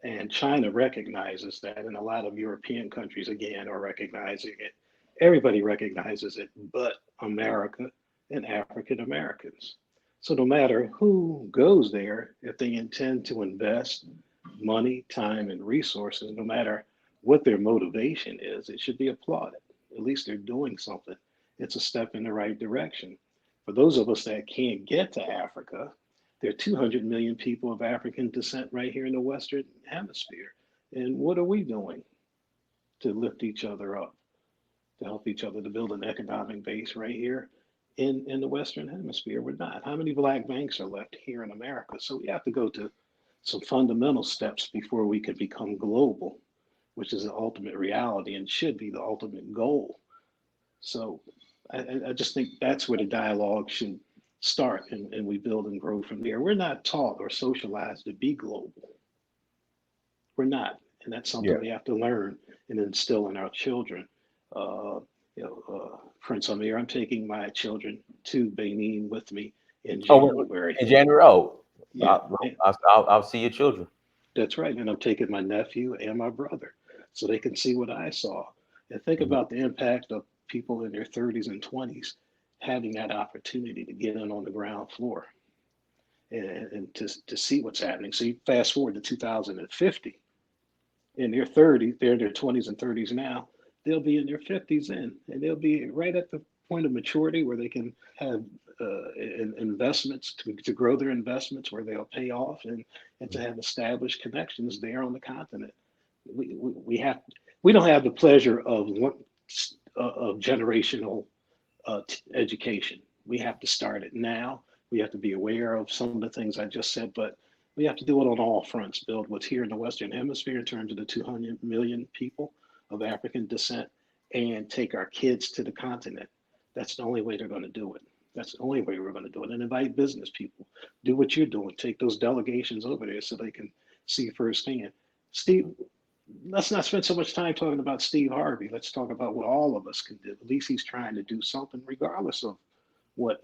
And China recognizes that, and a lot of European countries, again, are recognizing it. Everybody recognizes it, but America and African Americans. So no matter who goes there, if they intend to invest money, time, and resources, no matter what their motivation is, it should be applauded. At least they're doing something. It's a step in the right direction. For those of us that can't get to Africa, there are 200 million people of African descent right here in the Western Hemisphere. And what are we doing to lift each other up, to help each other, to build an economic base right here in the Western Hemisphere? We're not. How many black banks are left here in America? So we have to go to some fundamental steps before we can become global, which is the ultimate reality and should be the ultimate goal. So I just think that's where the dialogue should start, and we build and grow from there. We're not taught or socialized to be global. We're not. And that's something we have to learn and instill in our children. Prince Amir, I'm taking my children to Benin with me in January. Yeah. I'll see your children. That's right. And I'm taking my nephew and my brother so they can see what I saw. And think about the impact of people in their 30s and 20s having that opportunity to get in on the ground floor and to see what's happening. So you fast forward to 2050, in their 30s, they're in their 20s and 30s now, they'll be in their 50s then, and they'll be right at the point of maturity where they can have investments to grow their investments where they'll pay off and to have established connections there on the continent. We don't have the pleasure of generational education. We have to start it now. We have to be aware of some of the things I just said, but we have to do it on all fronts. Build what's here in the Western Hemisphere in terms of the 200 million people of African descent, and take our kids to the continent. That's the only way they're going to do it. That's the only way we're going to do it. And invite business people. Do what you're doing. Take those delegations over there so they can see firsthand. Steve, let's not spend so much time talking about Steve Harvey. Let's talk about what all of us can do. At least he's trying to do something, regardless of what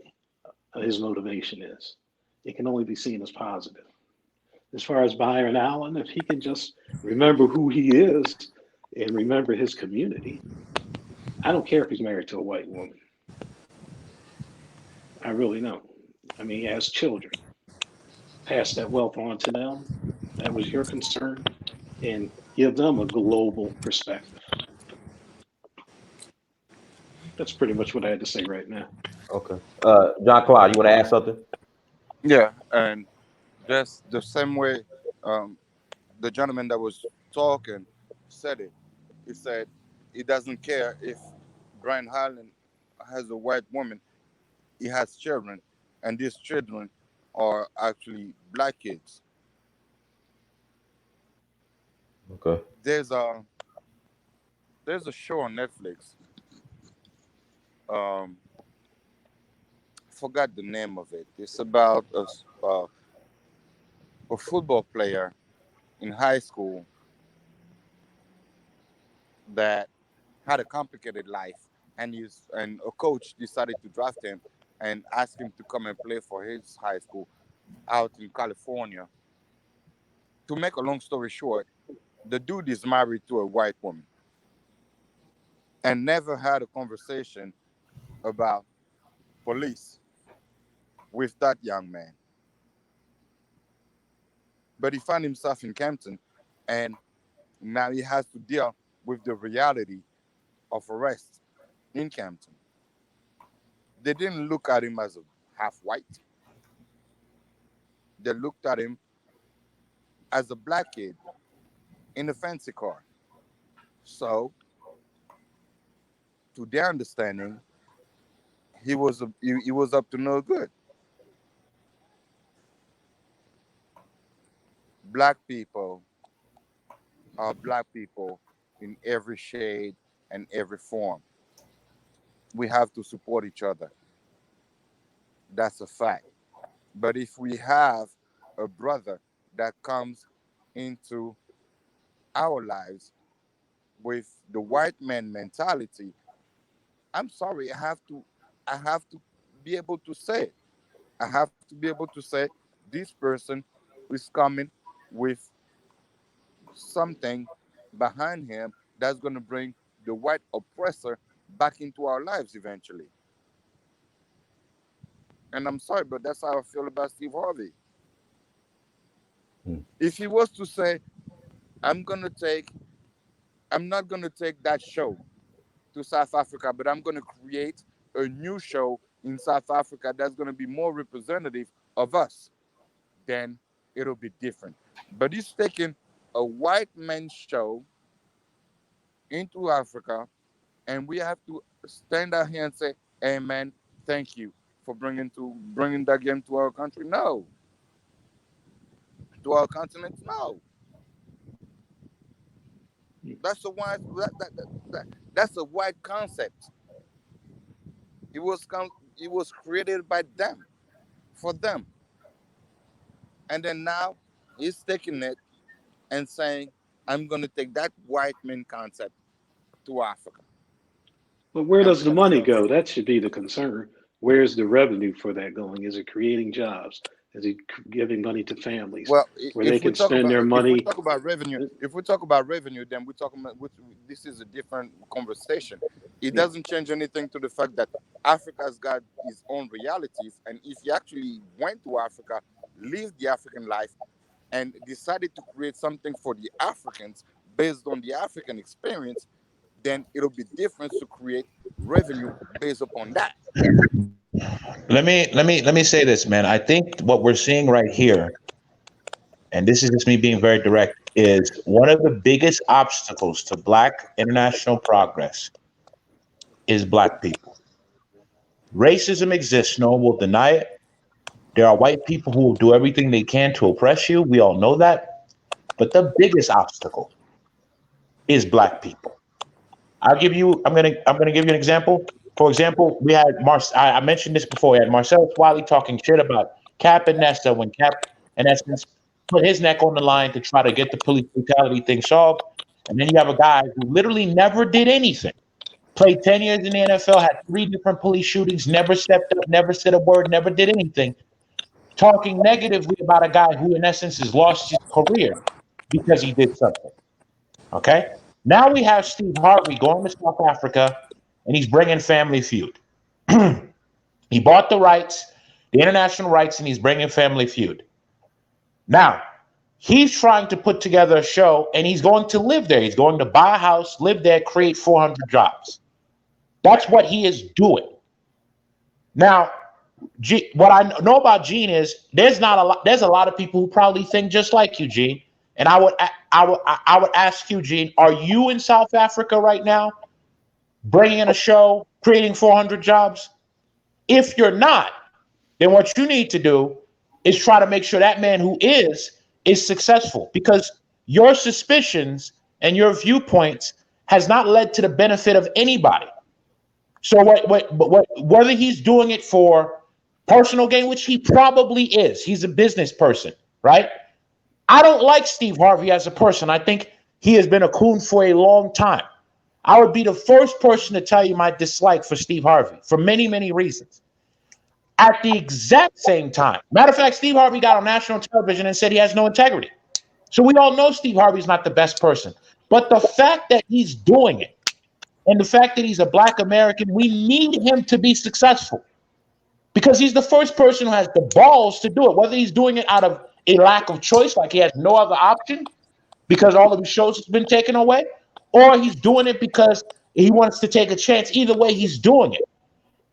his motivation is. It can only be seen as positive. As far as Byron Allen, if he can just remember who he is and remember his community, I don't care if he's married to a white woman. I really don't. I mean, he has children. Pass that wealth on to them. That was your concern. And give them a global perspective. That's pretty much what I had to say right now. Okay. John Clyde, you want to add something? Yeah, and just the same way the gentleman that was talking said it. He said he doesn't care if Brian Harlan has a white woman, he has children, and these children are actually black kids. Okay. There's a show on Netflix. Um, Forgot the name of it. It's about a football player in high school that had a complicated life, and a coach decided to draft him and ask him to come and play for his high school out in California. To make a long story short, the dude is married to a white woman and never had a conversation about police with that young man. But he found himself in Campton, and now he has to deal with the reality of arrest in Campton. They didn't look at him as a half white. They looked at him as a black kid in a fancy car. So, to their understanding, he was up to no good. Black people are black people in every shade and every form. We have to support each other. That's a fact. But if we have a brother that comes into our lives with the white man mentality, I'm sorry, I have to be able to say it. I have to be able to say this person is coming with something behind him that's going to bring the white oppressor back into our lives eventually. And I'm sorry, but that's how I feel about Steve Harvey. If he was to say, I'm gonna take, I'm not gonna take that show to South Africa, but I'm gonna create a new show in South Africa that's gonna be more representative of us, then it'll be different. But he's taking a white man's show into Africa, and we have to stand out here and say, "Hey, man, thank you for bringing that game to our country." No, to our continent, no. That's a wide that's a wide concept. It was created by them, for them, and then now he's taking it and saying, "I'm going to take that white man concept to Africa." But where And does we the have to money say, go? okay, That should be the concern. Where's the revenue for that going? Is it creating jobs? Is he giving money to families Well, where they can spend their if we money? talk about revenue, then we're talking about this is a different conversation. It Yeah. doesn't change anything to the fact that Africa's got its own realities, and if you actually went to Africa, lived the African life, and decided to create something for the Africans based on the African experience, then it'll be different to create revenue based upon that. Let me say this, man. I think what we're seeing right here, and this is just me being very direct, is one of the biggest obstacles to black international progress is black people. Racism exists. No one will deny it. There are white people who will do everything they can to oppress you. We all know that. But the biggest obstacle is black people. I'm gonna give you an example. For example, we had I mentioned this before. We had Marcellus Wiley talking shit about Cap and Nessa when Cap, in essence, put his neck on the line to try to get the police brutality thing solved. And then you have a guy who literally never did anything. Played 10 years in the NFL, had 3 different police shootings, never stepped up, never said a word, never did anything. Talking negatively about a guy who, in essence, has lost his career because he did something. Okay. Now we have Steve Harvey going to South Africa and he's bringing Family Feud. He bought the rights, the international rights, and he's bringing Family Feud. Now, he's trying to put together a show and he's going to live there. He's going to buy a house, live there, create 400 jobs. That's what he is doing. Now, what I know about Gene is there's not a lot. There's a lot of people who probably think just like you, Gene. And I would ask you, Gene, are you in South Africa right now, bringing in a show, creating 400 jobs? If you're not, then what you need to do is try to make sure that man who is successful, because your suspicions and your viewpoints has not led to the benefit of anybody. So whether he's doing it for personal gain, which he probably is, he's a business person, right? I don't like Steve Harvey as a person. I think he has been a coon for a long time. I would be the first person to tell you my dislike for Steve Harvey for many, many reasons. At the exact same time, matter of fact, Steve Harvey got on national television and said he has no integrity. So we all know Steve Harvey's not the best person. But the fact that he's doing it and the fact that he's a black American, we need him to be successful because he's the first person who has the balls to do it, whether he's doing it out of a lack of choice, like he has no other option because all of his shows has been taken away, or he's doing it because he wants to take a chance. Either way, he's doing it.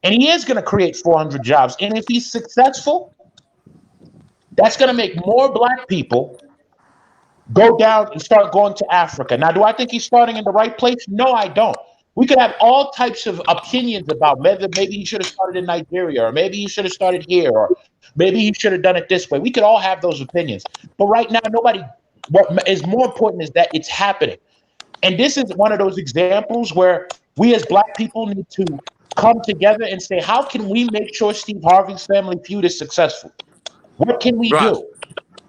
And he is going to create 400 jobs. And if he's successful, that's going to make more black people go down and start going to Africa. Now, do I think he's starting in the right place? No, I don't. We could have all types of opinions about whether maybe he should have started in Nigeria, or maybe he should have started here, or maybe he should have done it this way. We could all have those opinions. But right now, what is more important is that it's happening. And this is one of those examples where we as black people need to come together and say, how can we make sure Steve Harvey's Family Feud is successful? What can we Bruh, do?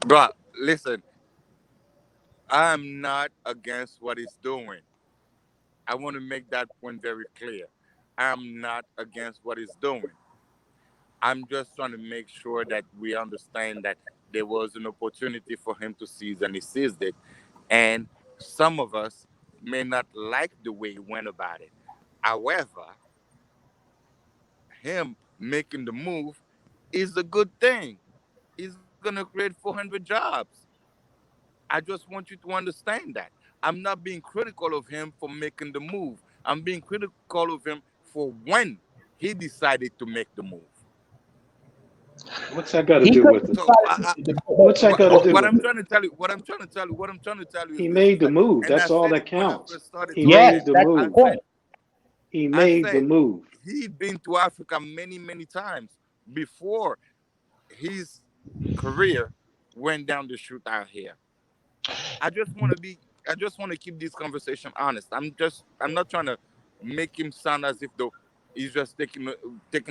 bruh, listen, I'm not against what he's doing. I want to make that point very clear. I'm not against what he's doing. I'm just trying to make sure that we understand that there was an opportunity for him to seize and he seized it. And some of us may not like the way he went about it. However, him making the move is a good thing. He's going to create 400 jobs. I just want you to understand that. I'm not being critical of him for making the move. I'm being critical of him for when he decided to make the move. What's that got to He do could with it? So What's that got to do what with I'm it? trying to tell you, what I'm trying to tell you is He this: is made the that, move. and I That's all said that it when I counts. first started He Yes, made talking. the that's the I move. said, point. He I made the said move. he'd been to Africa many, many times before his career went down the chute out here. I just want to be. I just want to keep this conversation honest. I'm not trying to make him sound as if though he's just taking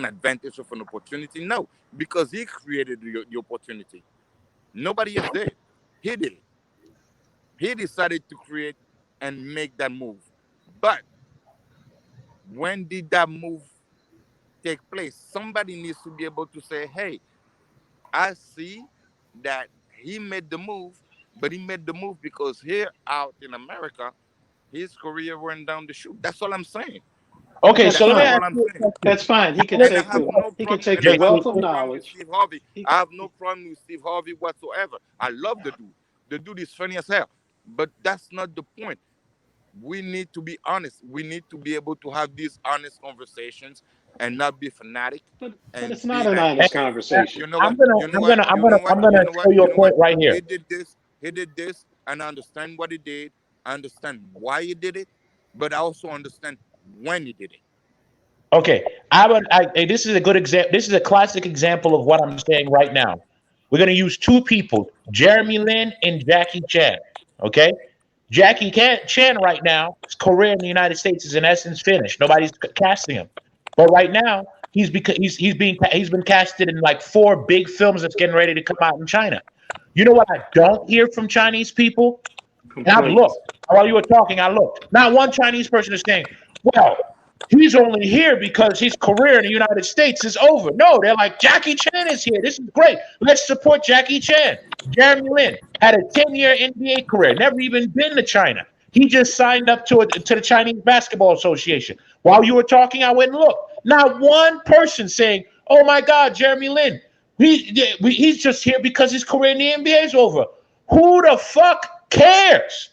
advantage of an opportunity. No, because he created the opportunity. Nobody else did. He did it. He decided to create and make that move. But when did that move take place? Somebody needs to be able to say, "Hey, I see that he made the move, but he made the move because here out in America, his career went down the chute. That's all I'm saying. Okay, That's so That's let me just fine. ask all I'm you a saying. question. That's fine. He can Let- And I take have the no he can problem, take and I the have JC, wealth of no problem with knowledge. Steve Harvey. He, I have no problem with Steve Harvey whatsoever. I love the dude. The dude is funny as hell. But that's not the point. We need to be honest. We need to be able to have these honest conversations and not be fanatic but and it's not see an and honest say, conversation. you know I'm what, gonna, you know I'm what, gonna, I'm you gonna, know what, I'm gonna you know show what, you you a know what. point right here. He did this, and I understand what he did. I understand why he did it, but I also understand when he did it. Okay, hey, this is a good example. This is a classic example of what I'm saying right now. We're gonna use two people, Jeremy Lin and Jackie Chan. Okay, Chan right now, his career in the United States is in essence finished. Nobody's casting him, but right now he's been casted in like 4 big films that's getting ready to come out in China. You know what I don't hear from Chinese people? And I've Complaints. looked. While you were talking, I looked. Not one Chinese person is saying, well, he's only here because his career in the United States is over. No, they're like, Jackie Chan is here. This is great. Let's support Jackie Chan. Jeremy Lin had a 10-year NBA career, never even been to China. He just signed up to the Chinese Basketball Association. While you were talking, I went and looked. Not one person saying, oh my God, Jeremy Lin, he's just here because his career in the NBA is over. Who the fuck cares?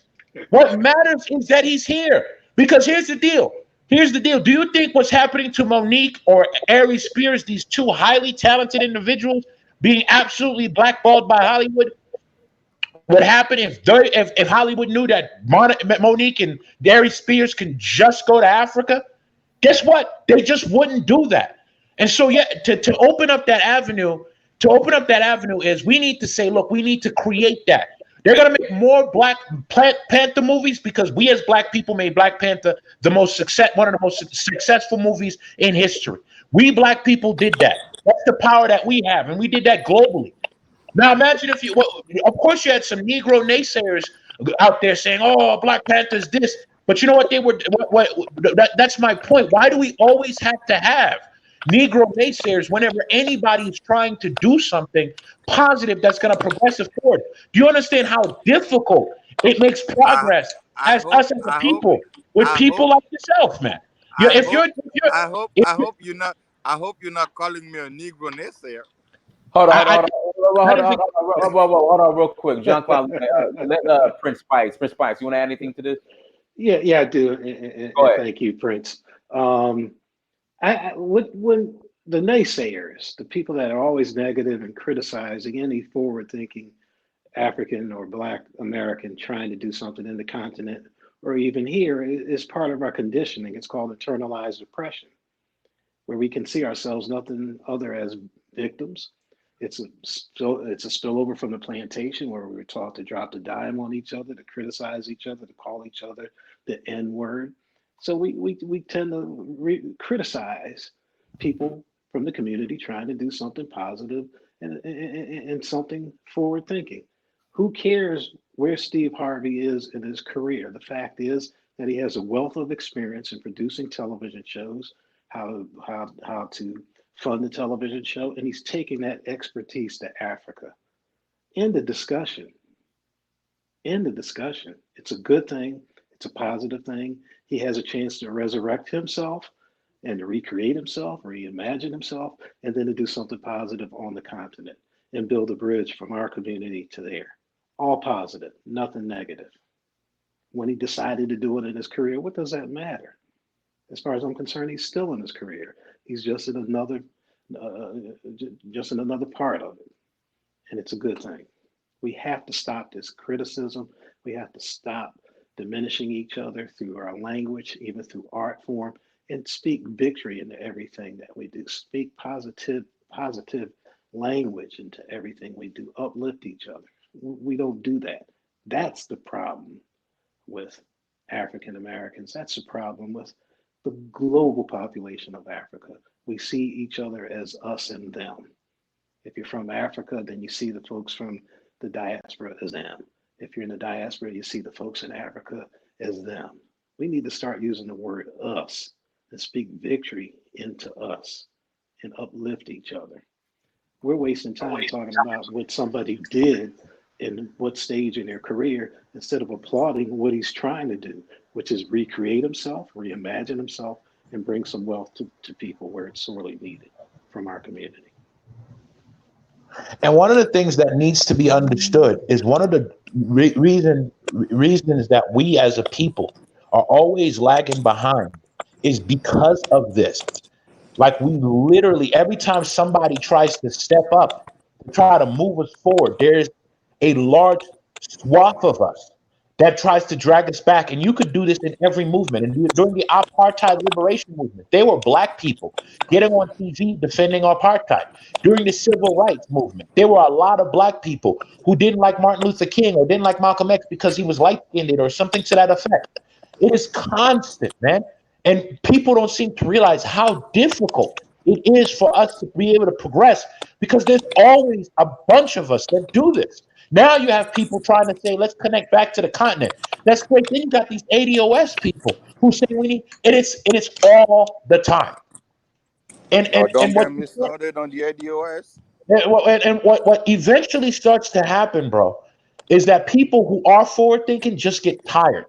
What matters is that he's here. Because here's the deal. Here's the deal. Do you think what's happening to Monique or Ari Spears, these two highly talented individuals, being absolutely blackballed by Hollywood, would happen if Hollywood knew that Monique and Ari Spears can just go to Africa? Guess what? They just wouldn't do that. And so, yeah, to open up that avenue, is we need to say, look, we need to create that. They're gonna make more Black Panther movies because we as Black people made Black Panther one of the most successful movies in history. We Black people did that. That's the power that we have, and we did that globally. Now imagine if you, well, of course, you had some Negro naysayers out there saying, "Oh, Black Panther's this," but you know what? They were. That's my point. Why do we always have to have Negro naysayers whenever anybody is trying to do something positive that's going to progress us forward? Do you understand how difficult it makes I progress I as hope us as a I hope people with I people hope like yourself, man? You, I hope if I you, hope you're not, I hope you're not calling me a Negro naysayer. Hold on, I, that is hold on, real quick. John Cloud, let Prince Spikes. Prince Spikes, you want to add anything to this? Yeah, I do, and Go ahead. thank you, Prince. Um, when the naysayers, the people that are always negative and criticizing any forward-thinking African or Black American trying to do something in the continent or even here is part of our conditioning. It's called internalized oppression, where we can see ourselves nothing other as victims. It's a spillover from the plantation where we were taught to drop the dime on each other, to criticize each other, to call each other the N word. So we tend to criticize people from the community trying to do something positive and something forward thinking. Who cares where Steve Harvey is in his career? The fact is that he has a wealth of experience in producing television shows, how to fund the television show, and he's taking that expertise to Africa. In the discussion, in the discussion, it's a good thing. It's a positive thing. He has a chance to resurrect himself and to recreate himself, reimagine himself, and then to do something positive on the continent and build a bridge from our community to there. All positive, nothing negative. When he decided to do it in his career, what does that matter? As far as I'm concerned, he's still in his career. He's uh, just in another part of it, and it's a good thing. We have to stop this criticism. We have to stop diminishing each other through our language, even through art form, and speak victory into everything that we do. Speak positive language into everything we do. Uplift each other. We don't do that. That's the problem with African Americans. That's the problem with the global population of Africa. We see each other as us and them. If you're from Africa, then you see the folks from the diaspora as them. If you're in the diaspora, you see the folks in Africa as them. We need to start using the word us and speak victory into us and uplift each other. We're wasting time talking about what somebody did and what stage in their career instead of applauding what he's trying to do, which is recreate himself, reimagine himself, and bring some wealth to people where it's sorely needed from our community. And one of the things that needs to be understood is one of the reasons that we as a people are always lagging behind is because of this. Like we literally, every time somebody tries to step up to try to move us forward, there's a large swath of us that tries to drag us back. And you could do this in every movement. And during the apartheid liberation movement, they were black people getting on TV defending apartheid. During the civil rights movement, there were a lot of black people who didn't like Martin Luther King or didn't like Malcolm X because he was light-skinned or something to that effect. It is constant, man. And people don't seem to realize how difficult it is for us to be able to progress because there's always a bunch of us that do this. Now you have people trying to say, let's connect back to the continent. That's great. Then you got these ADOS people who say we need, and it's all the time. And Don't what get me started on the ADOS. and what eventually starts to happen, bro, is that people who are forward thinking just get tired.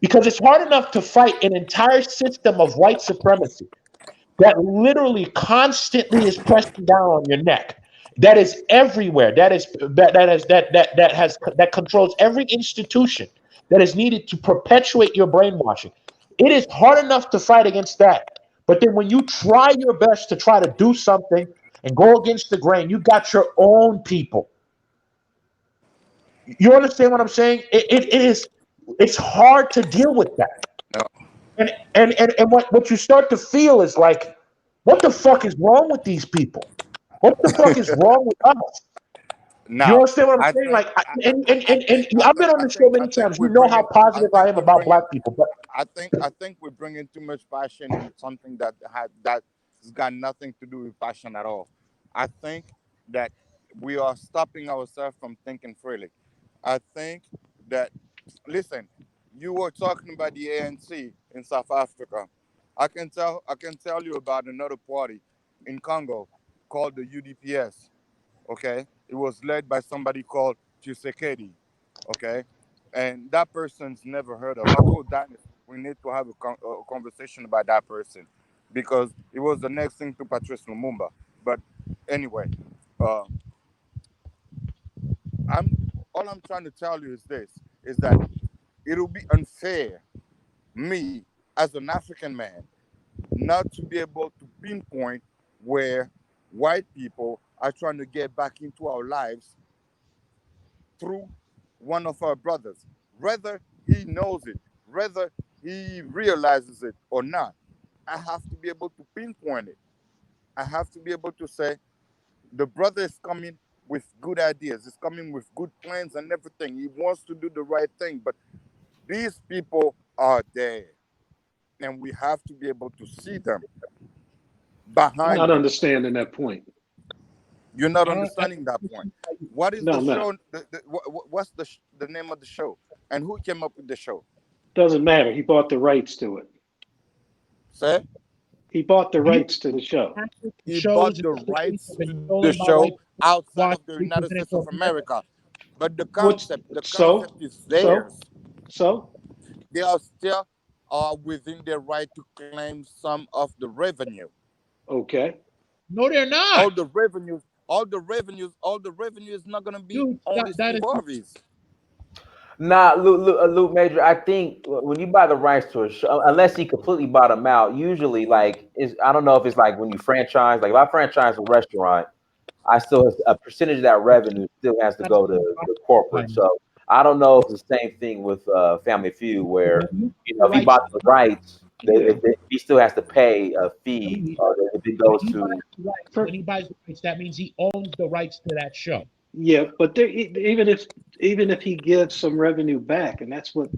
Because it's hard enough to fight an entire system of white supremacy that literally constantly is pressing down on your neck. That is everywhere. That controls every institution that is needed to perpetuate your brainwashing. It is hard enough to fight against that. But then when you try your best to try to do something and go against the grain, you got your own people. You understand what I'm saying? It's hard to deal with that. No. And what you start to feel is like, what the fuck is wrong with these people? What the fuck is wrong with us? You Now, understand what I'm I saying? think, Like, I, I, I've been on the show I many think times. You we're know how bringing, I positive I think am we're about bringing, black people, but I think we're bringing too much passion in something that's got nothing to do with passion at all. I think that we are stopping ourselves from thinking freely. I think that, listen, you were talking about the ANC in South Africa. I can tell you about another party in Congo called the UDPS. Okay, it was led by somebody called Tshisekedi. Okay, and that person's never heard of. I told Dennis we need to have a conversation about that person because it was the next thing to Patrice Lumumba. But anyway, uh, I'm all I'm trying to tell you is this: is that it'll be unfair, me as an African man, not to be able to pinpoint where white people are trying to get back into our lives through one of our brothers, whether he knows it, whether he realizes it or not. I have to be able to pinpoint it. I have to be able to say the brother is coming with good ideas, he's coming with good plans and everything. He wants to do the right thing, but these people are there, and we have to be able to see them I'm behind not them. understanding that point. You're not I understanding that point. What is No, the I'm not. show? What's the name of the show? And who came up with the show? Doesn't matter. He bought the rights to it. Say He bought the do you rights to the show. he shows bought and the stations rights have been to the stolen by white show people outside watch of the United represented States to of America? America, but the What's concept, the so concept is so theirs. so? They are still within their right to claim some of the revenue. Okay. No, they're All not. the revenues, all the revenue is not gonna be Dude, only that Steve is Harvey's. Nah, Luke Major. I think when you buy the rights to a show, unless he completely bought them out, usually like is I don't know if it's like when you franchise. Like if I franchise a restaurant, I still a percentage of that revenue still has to that's go to the corporate. So I don't know if it's the same thing with Family Feud, when where you if he rights bought the rights, Yeah. he still has to pay a fee, he, or if it when goes he buys to. the rights, For, when he buys the rights, that means he owns the rights to that show. yeah, but there, even if he gets some revenue back, and that's what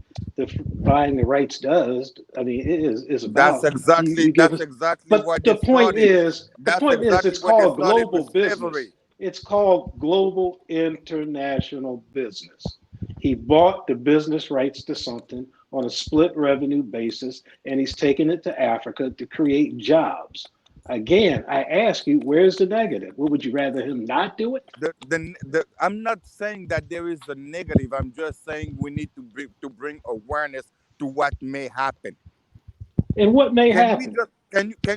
buying the rights does. I mean, it is That's about exactly you give that's us. exactly But why the they point started. is, That's it's exactly what they called started with global slavery. business. It's called global international business. He bought the business rights to something on a split revenue basis, and he's taking it to Africa to create jobs. Again, I ask you, where's the negative? Would you rather him not do it? I'm not saying that there is a negative. I'm just saying we need to bring awareness to what may happen. And what may Can we happen? just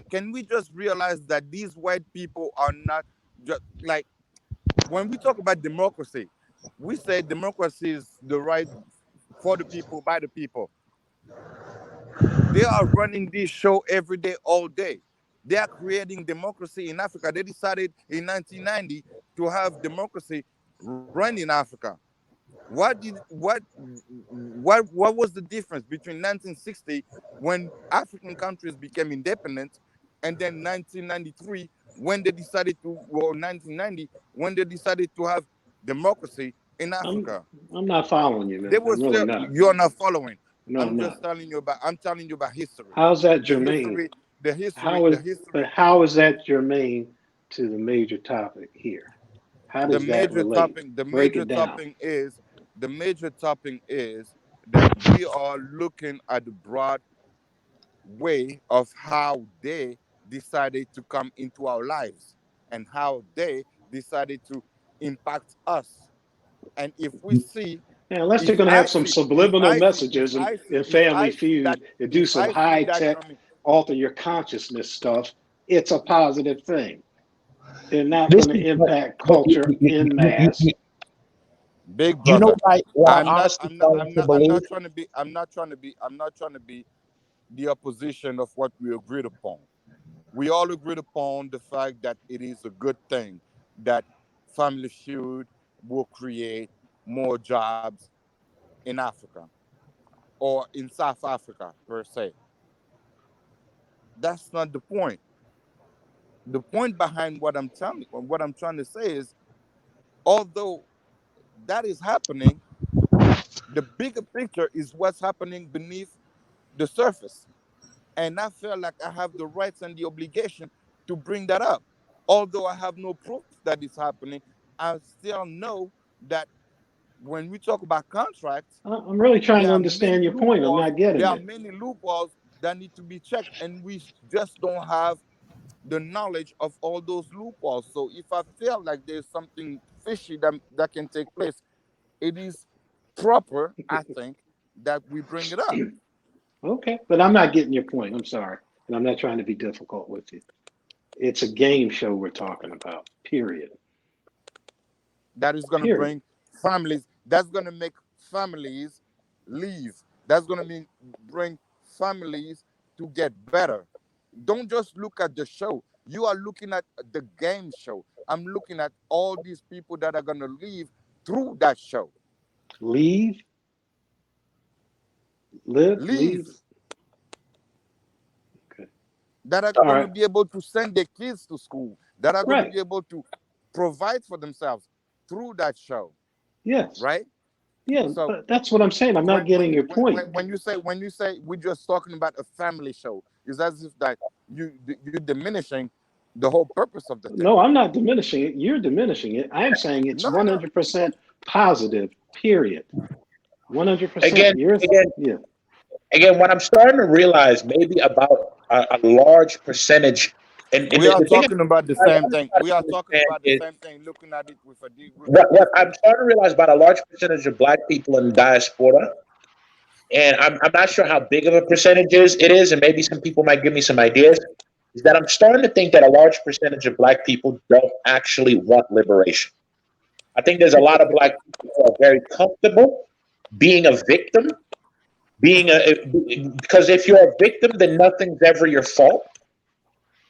can we just realize that these white people are not just like when we talk about democracy, we say democracy is the right for the people by the people. They are running this show every day, all day. They are creating democracy in Africa. They decided in 1990 to have democracy run in Africa. What did what was the difference between 1960 when African countries became independent and then 1993 when they decided to or 1990 when they decided to have democracy in I'm Africa? I'm not following you, They man. were I'm really still not. you're not following. No, I'm not. I'm telling you about history. How's that The germane? history the history How the is but history how is that germane to the major topic here? How the does that major relate? topic the Break major it down. topic is the major topic is that we are looking at the broad way of how they decided to come into our lives and how they decided to impact us. And if we see, Now, unless they're if going to have I some see, subliminal messages in if Family I see that, Feud and do if some I see high that tech, coming, alter your consciousness stuff, it's a positive thing. They're not This going to is impact but culture in mass. big you know brother, what I honestly starting to I'm believe. not trying to be, I'm not trying to be the opposition of what we agreed upon. We all agreed upon the fact that it is a good thing that Family Feud will create more jobs in Africa or in South Africa per se. That's not the point. The point behind what I'm trying to say is, although that is happening, the bigger picture is what's happening beneath the surface. And I feel like I have the rights and the obligation to bring that up. Although I have no proof that it's happening, I still know that when we talk about contracts, I'm really trying there to are many understand your point. I'm loopholes. not getting There are it. many loopholes that need to be checked, and we just don't have the knowledge of all those loopholes. So if I feel like there's something fishy that can take place, it is proper, I think, that we bring it up. Okay, but I'm not getting your point. I'm sorry. And I'm not trying to be difficult with you. It's a game show we're talking about, period. That is going to Period. bring families, that's going to make families leave. That's going to bring families to get better. Don't just look at the show. You are looking at the game show. I'm looking at all these people that are going to leave through that show. Leave, live, Leave. leave. Okay. That are All going to right. be able to send their kids to school. That are going to Right. be able to provide for themselves through that show. Yes. Right? Yeah, So but that's what I'm saying. I'm not getting your point. when you say we're just talking about a family show, it's as if that you're diminishing the whole purpose of the thing. No, I'm not diminishing it. You're diminishing it. I'm saying it's No, no, no. 100% positive, period. 100%. Again, You're, again, yeah. again, what I'm starting to realize, maybe about a large percentage, and We are the thing talking about the I same want thing. everybody We to are talking understand about the is same thing, looking at it with what a I'm starting to realize about a large percentage of Black people in diaspora, and I'm not sure how big of a percentage it is, and maybe some people might give me some ideas, is that I'm starting to think that a large percentage of Black people don't actually want liberation. I think there's a lot of Black people who are very comfortable being a victim, because if you're a victim, then nothing's ever your fault.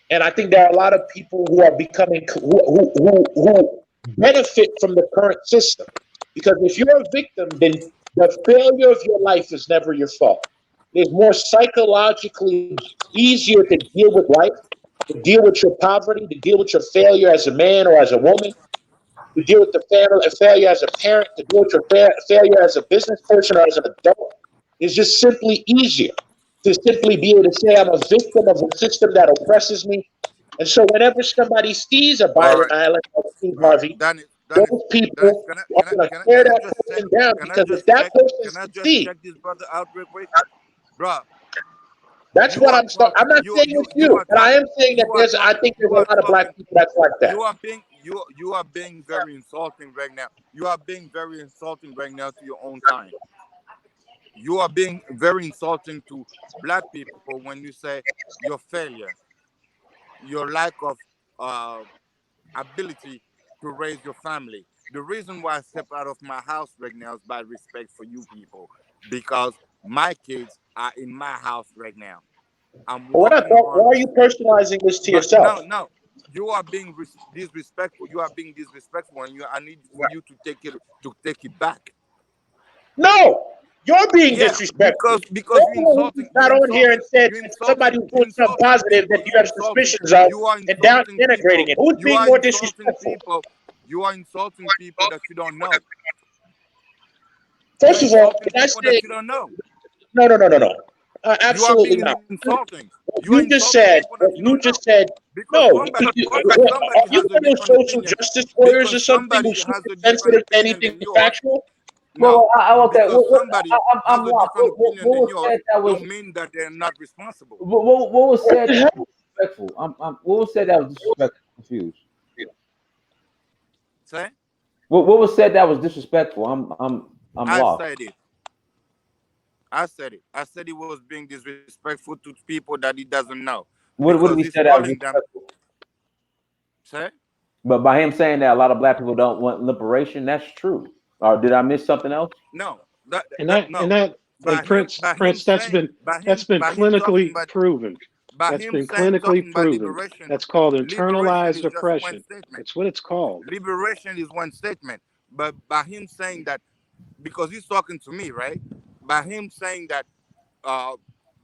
And I think there are a lot of people who are becoming who benefit from the current system, because if you're a victim, then the failure of your life is never your fault. It's more psychologically easier to deal with life, to deal with your poverty, to deal with your failure as a man or as a woman, to deal with the failure as a parent, to deal with your failure as a business person or as an adult. It's just simply easier to simply be able to say I'm a victim of a system that oppresses me. And so whenever somebody sees a all Byron right, Island or Steve all right. Harvey, Dennis, those people are going to can tear I that just check? person down, Can I because if just that check? person Can I just check succeeds, this brother out real quick, bro? That's You what are I'm saying. I'm talking. not saying it's you, but I am saying that You are there's. I talking. think there's You a are lot of black talking. people that's like that. You are being very insulting right now. You are being very insulting right now to your own kind. You are being very insulting to black people when you say your failure, your lack of uh, ability to raise your family. The reason why I step out of my house right now is by respect for you people, because my kids are in my house right now. I'm But we're not walking talking. around. Why are you personalizing this to But yourself? no, you are being disrespectful. You are being disrespectful, and I need for you to take it back. No, you're being Yeah, disrespectful. because You're the one who got on here and said somebody who's doing something positive that you have suspicions of you are and down insulting denigrating people. it. Who's You being are more insulting disrespectful? people. You are insulting people that you don't know. You're First of all, insulting when I people that say you don't know. no, You are absolutely being not. insulting. What You are you just insulting said, people that what you you don't know. just said, Because no. somebody Are you has a one of those different social opinion. justice warriors or Because something somebody who's has super a different sensitive to opinion anything than yours. factual? No, Okay. because somebody I'm has a lost. different opinion What than was yours, said that was don't mean that they're not responsible. what was What said the that hell? was disrespectful? What was said that was disrespectful? Confused. Say, What was said that was disrespectful? I'm I lost. said it. I said it. I said he was being disrespectful to people that he doesn't know What because did he he's say that was calling them. disrespectful? Say, But by him saying that a lot of black people don't want liberation, that's true. Or did I miss something else? no, that And that that and no. that and Prince, By him Prince, that's saying, been that's been by him talking clinically about, proven. by That's him been saying talking clinically about proven. liberation. That's called Liberation internalized is just one oppression. statement. That's what it's called. Liberation is one statement. But by him saying that, because he's talking to me, right? By him saying that uh,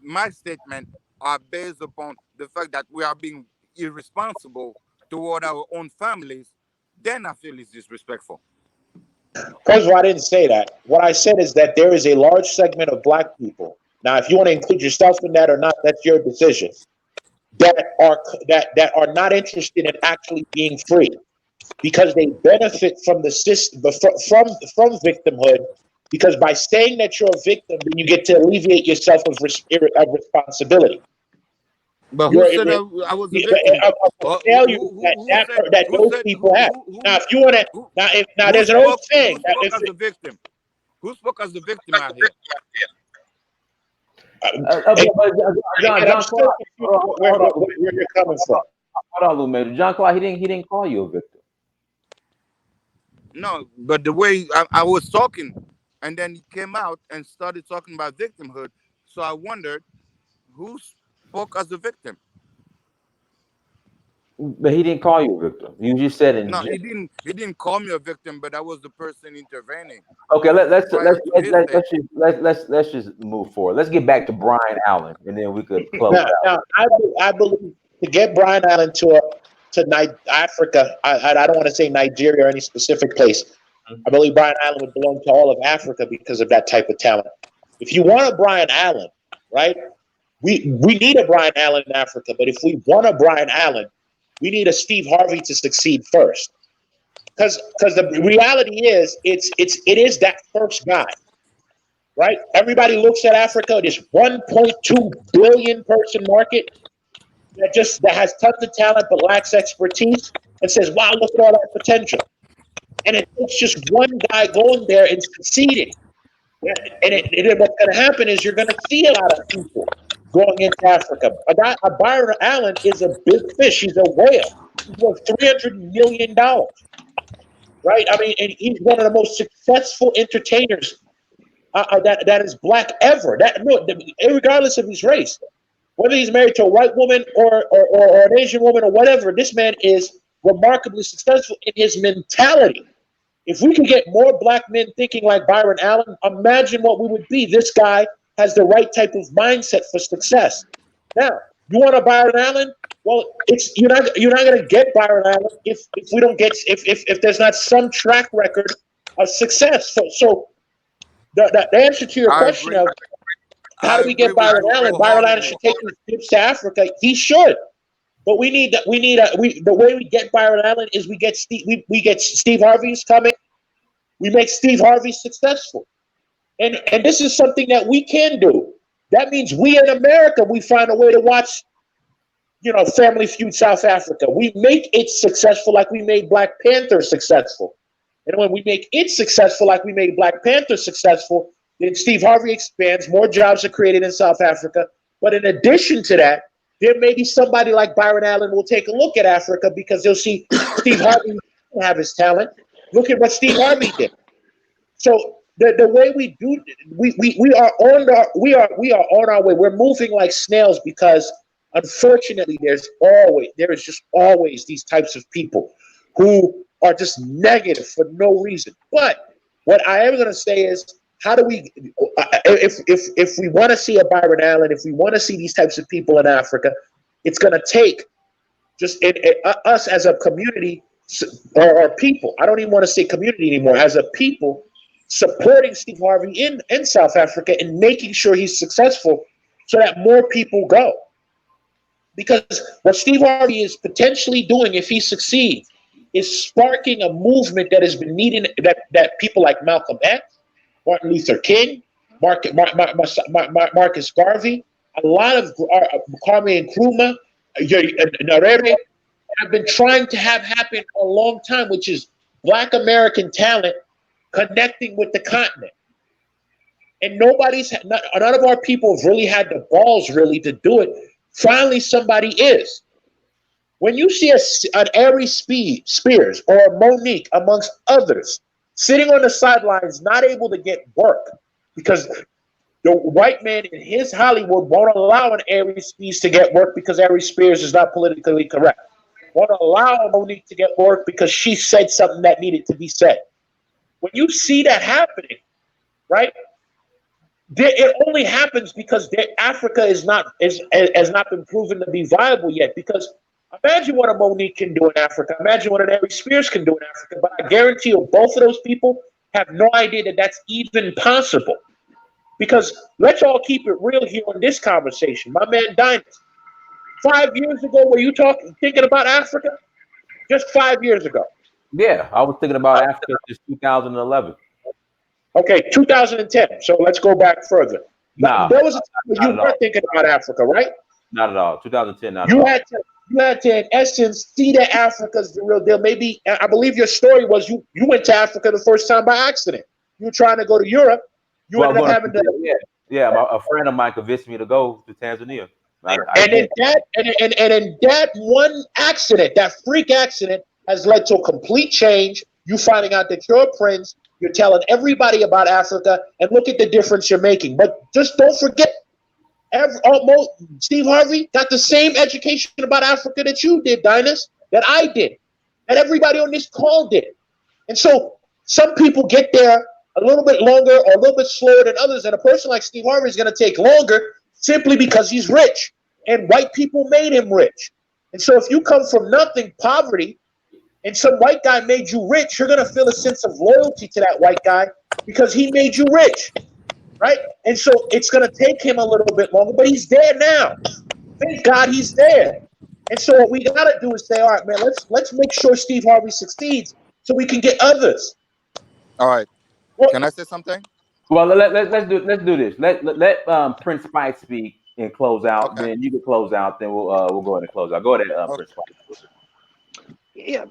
my statement are based upon the fact that we are being irresponsible toward our own families, then I feel it's disrespectfful. First of all, I didn't say that. What I said is that there is a large segment of black people. Now, if you want to include yourself in that or not, that's your decision. That are not interested in actually being free because they benefit from the system from victimhood. Because by saying that you're a victim, then you get to alleviate yourself of responsibility. But who You're, said I was a victim though? I'm going to tell you that those people have. Now, if you want to, now there's an old who saying that spoke if as a victim? Who spoke as the victim out here? John I'm John still Clark, confused where you're coming from. hold on, Lou Major. John Clark, he didn't call you a victim. No, but the way I was talking, and then he came out and started talking about victimhood. So I wondered who spoke as a victim. But he didn't call you a victim. You just said in No, general. he didn't call me a victim, but I was the person intervening Okay, let's prior to his statement. let's just move forward. Let's get back to Brian Allen, and then we could close out. Now I believe to get Brian Allen to Africa, I don't want to say Nigeria or any specific place. I believe Brian Allen would belong to all of Africa because of that type of talent. If you want a Brian Allen, right? We need a Brian Allen in Africa, but if we want a Brian Allen, we need a Steve Harvey to succeed first. Because the reality is it is that first guy, right? Everybody looks at Africa, this 1.2 billion person market that has tons of talent but lacks expertise, and says, "Wow, look at all that potential." And it's just one guy going there and succeeding. What's going to happen is you're going to see a lot of people going into Africa. A Byron Allen is a big fish. He's a whale. He's worth $300 million, right? I mean, and he's one of the most successful entertainers that is black ever. Regardless of his race, whether he's married to a white woman or an Asian woman or whatever, this man is remarkably successful in his mentality. If we could get more black men thinking like Byron Allen, imagine what we would be. This guy has the right type of mindset for success. Now, you want a Byron Allen? Well, you're not going to get Byron Allen if we don't get if there's not some track record of success. So the answer to your I question agree. of how I do we agree get with Byron you Allen? Byron Allen wholeheartedly. should take his trips to Africa. He should. But the way we get Byron Allen is we get Steve Harvey's coming. We make Steve Harvey successful. And this is something that we can do. that means we in America, we find a way to watch, Family Feud South Africa. We make it successful like we made Black Panther successful. And when we make it successful like we made Black Panther successful, then Steve Harvey expands, more jobs are created in South Africa. But in addition to that, there may be somebody like Byron Allen will take a look at Africa because they'll see Steve Harvey have his talent. Look at what Steve Harvey did. So the way we do, we are on our way. We're moving like snails because unfortunately there is just always these types of people who are just negative for no reason. But what I am going to say is, how do we, if we want to see a Byron Allen, if we want to see these types of people in Africa, it's going to take just us as a community or people. I don't even want to say community anymore. As a people, supporting Steve Harvey in South Africa and making sure he's successful so that more people go. Because what Steve Harvey is potentially doing, if he succeeds, is sparking a movement that has been needing, that people like Malcolm X, Martin Luther King, Marcus Garvey, a lot of Kwame Nkrumah, Nyerere, have been trying to have happen a long time, which is Black American talent connecting with the continent. And none of our people have really had the balls really to do it. Finally, somebody is. When you see an Aries Spears or a Monique, amongst others, sitting on the sidelines, not able to get work because the white man in his Hollywood won't allow an Aries Spears to get work because Aries Spears is not politically correct. Won't allow a Monique to get work because she said something that needed to be said. When you see that happening, right, it only happens because Africa has not been proven to be viable yet. Because imagine what a Monique can do in Africa. Imagine what an Aries Spears can do in Africa. But I guarantee you, both of those people have no idea that that's even possible. Because let's all keep it real here on this conversation. My man Dinus, 5 years ago, were you thinking about Africa? Just 5 years ago. Yeah, I was thinking about Africa since 2011. Okay, 2010. So let's go back further. Nah, there was a time when you weren't thinking about Africa, right? Not at all. 2010, not you at all. You had to, in essence, see that Africa's the real deal. Maybe, I believe your story was you went to Africa the first time by accident. You were trying to go to Europe. You ended up having to. Yeah. A friend of mine convinced me to go to Tanzania. In that one accident, that freak accident, has led to a complete change. You finding out that you're a prince. You're telling everybody about Africa, and look at the difference you're making. But just don't forget, Steve Harvey got the same education about Africa that you did, Dinus, that I did, that everybody on this call did. And so some people get there a little bit longer or a little bit slower than others. And a person like Steve Harvey is going to take longer simply because he's rich. And white people made him rich. And so if you come from nothing, poverty, and some white guy made you rich, you're going to feel a sense of loyalty to that white guy because he made you rich, right? And so it's going to take him a little bit longer, but he's there now. Thank God he's there. And so what we got to do is say, all right, man, let's make sure Steve Harvey succeeds so we can get others. All right. Can I say something? Well, let's do this. Let Prince Spike speak and close out. Okay. Then you can close out. Then we'll go ahead and close out. Go ahead, Prince Spike. Yeah,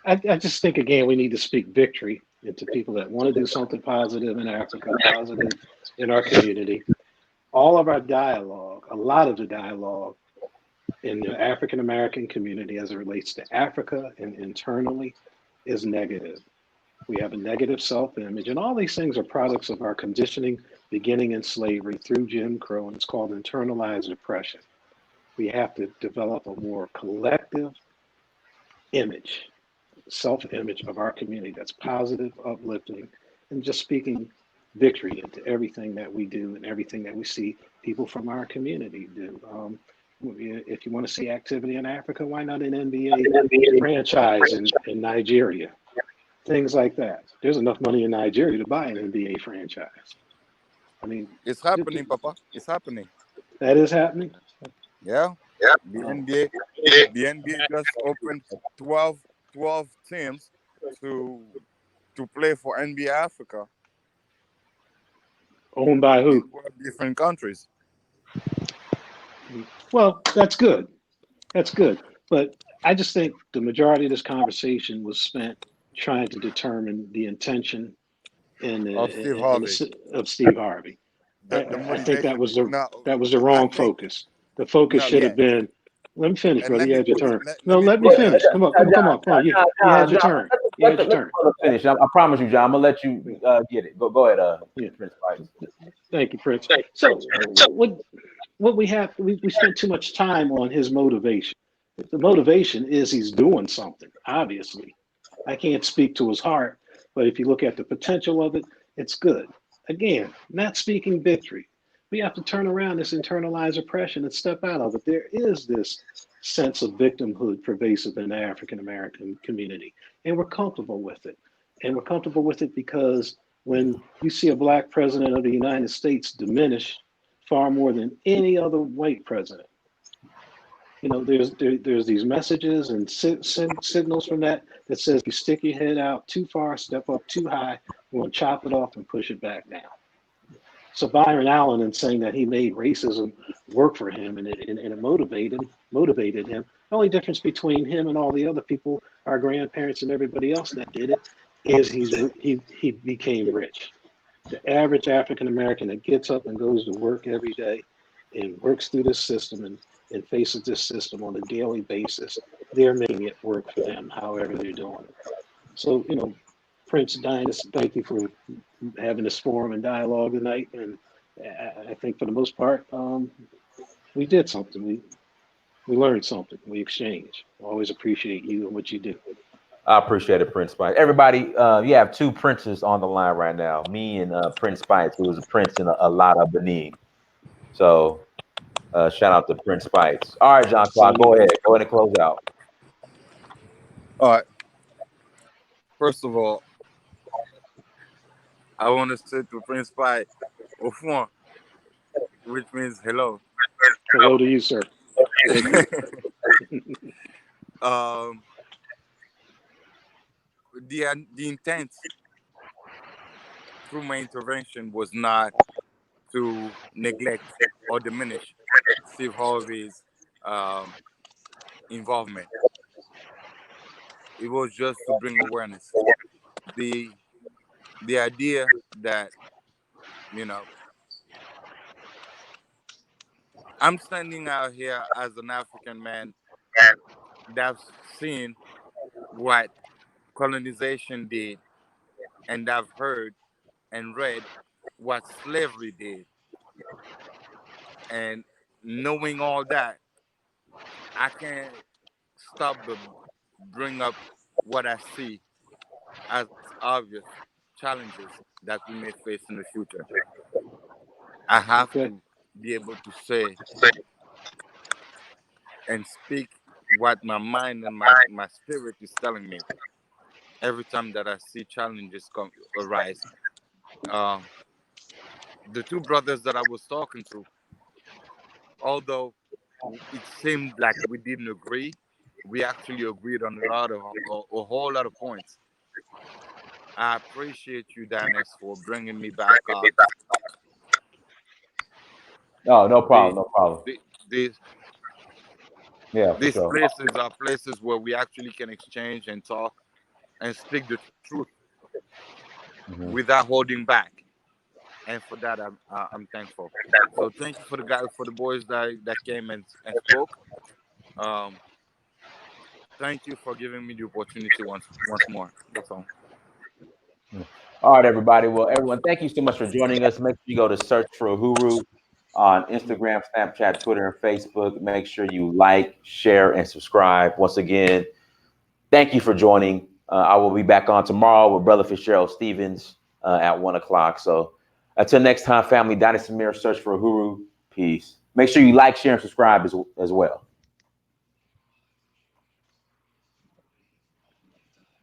I just think, again, we need to speak victory into people that want to do something positive in Africa, positive in our community. All of our dialogue, a lot of the dialogue in the African American community as it relates to Africa and internally is negative. We have a negative self-image, and all these things are products of our conditioning beginning in slavery through Jim Crow, and it's called internalized oppression. We have to develop a more collective image, self-image of our community that's positive, uplifting, and just speaking victory into everything that we do and everything that we see people from our community do. If you want to see activity in Africa, why not an NBA franchise in Nigeria? Things like that. There's enough money in Nigeria to buy an NBA franchise. I mean, it's happening, Papa. It's happening. That is happening. Yeah. The NBA just opened 12 teams to play for NBA Africa. Owned by who? Were different countries. Well, that's good. That's good. But I just think the majority of this conversation was spent trying to determine the intention Of Steve Harvey. of Steve Harvey. The I think that motivation. was No, the I wrong think focus. The focus no, should yeah. have been, let me finish, And brother. You had your turn. let No, me let me present. finish. Come on, come on. You had your turn. You had your Let turn. me finish. I promise you, John. I'm gonna let you get it. Go ahead, Yeah. Prince Spice. Thank you, Prince. So what we have, we spent too much time on his motivation. The motivation is he's doing something, obviously. I can't speak to his heart, but if you look at the potential of it, it's good. Again, not speaking victory. We have to turn around this internalized oppression and step out of it. There is this sense of victimhood pervasive in the African American community, and we're comfortable with it. And we're comfortable with it because when you see a black president of the United States diminish far more than any other white president, there's these messages and signals from that says you stick your head out too far, step up too high, you want to chop it off and push it back down. So Byron Allen, in saying that he made racism work for him and it motivated him. The only difference between him and all the other people, our grandparents and everybody else that did it, is he became rich. The average African American that gets up and goes to work every day and works through this system and faces this system on a daily basis, they're making it work for them, however they're doing it. So, Prince Dinas, thank you for having this forum and dialogue tonight. And I think for the most part, we did something. We learned something. We exchanged. I always appreciate you and what you do. I appreciate it, Prince Spice. Everybody, you have two princes on the line right now. Me and Prince Spice, who was a prince in a lot of Benin. So shout out to Prince Spice. All right, John Clark, go ahead. Go ahead and close out. All right. First of all, I want to say to Prince Pi, au fond, which means hello. Hello to you, sir. um, the intent through my intervention was not to neglect or diminish Steve Harvey's um, involvement. It was just to bring awareness. The the idea that you know I'm standing out here as an African man that's seen what colonization did, and I've heard and read what slavery did, and knowing all that, I can't stop but bring up what I see as obvious challenges that we may face in the future. I have Okay. to be able to say and speak what my mind and my spirit is telling me every time that I see challenges arise. Um, the two brothers that I was talking to, although it seemed like we didn't agree, we actually agreed on a whole lot of points. I appreciate you, Dennis, for bringing me back up. Oh, no The, problem, no problem. the, Yeah, for these sure. places are places where we actually can exchange and talk and speak the truth without holding back. And for that, I'm thankful. So thank you for the boys that came and spoke. Um, thank you for giving me the opportunity once more. That's all. All right, everybody. Well, everyone, thank you so much for joining us. Make sure you go to Search for Uhuru on Instagram, Snapchat, Twitter, and Facebook. Make sure you like, share, and subscribe. Once again, thank you for joining. I will be back on tomorrow with Brother Fitzgerald Stevens at 1:00. So until next time, family, Donnie Samir, Search for Uhuru. Peace. Make sure you like, share, and subscribe as well.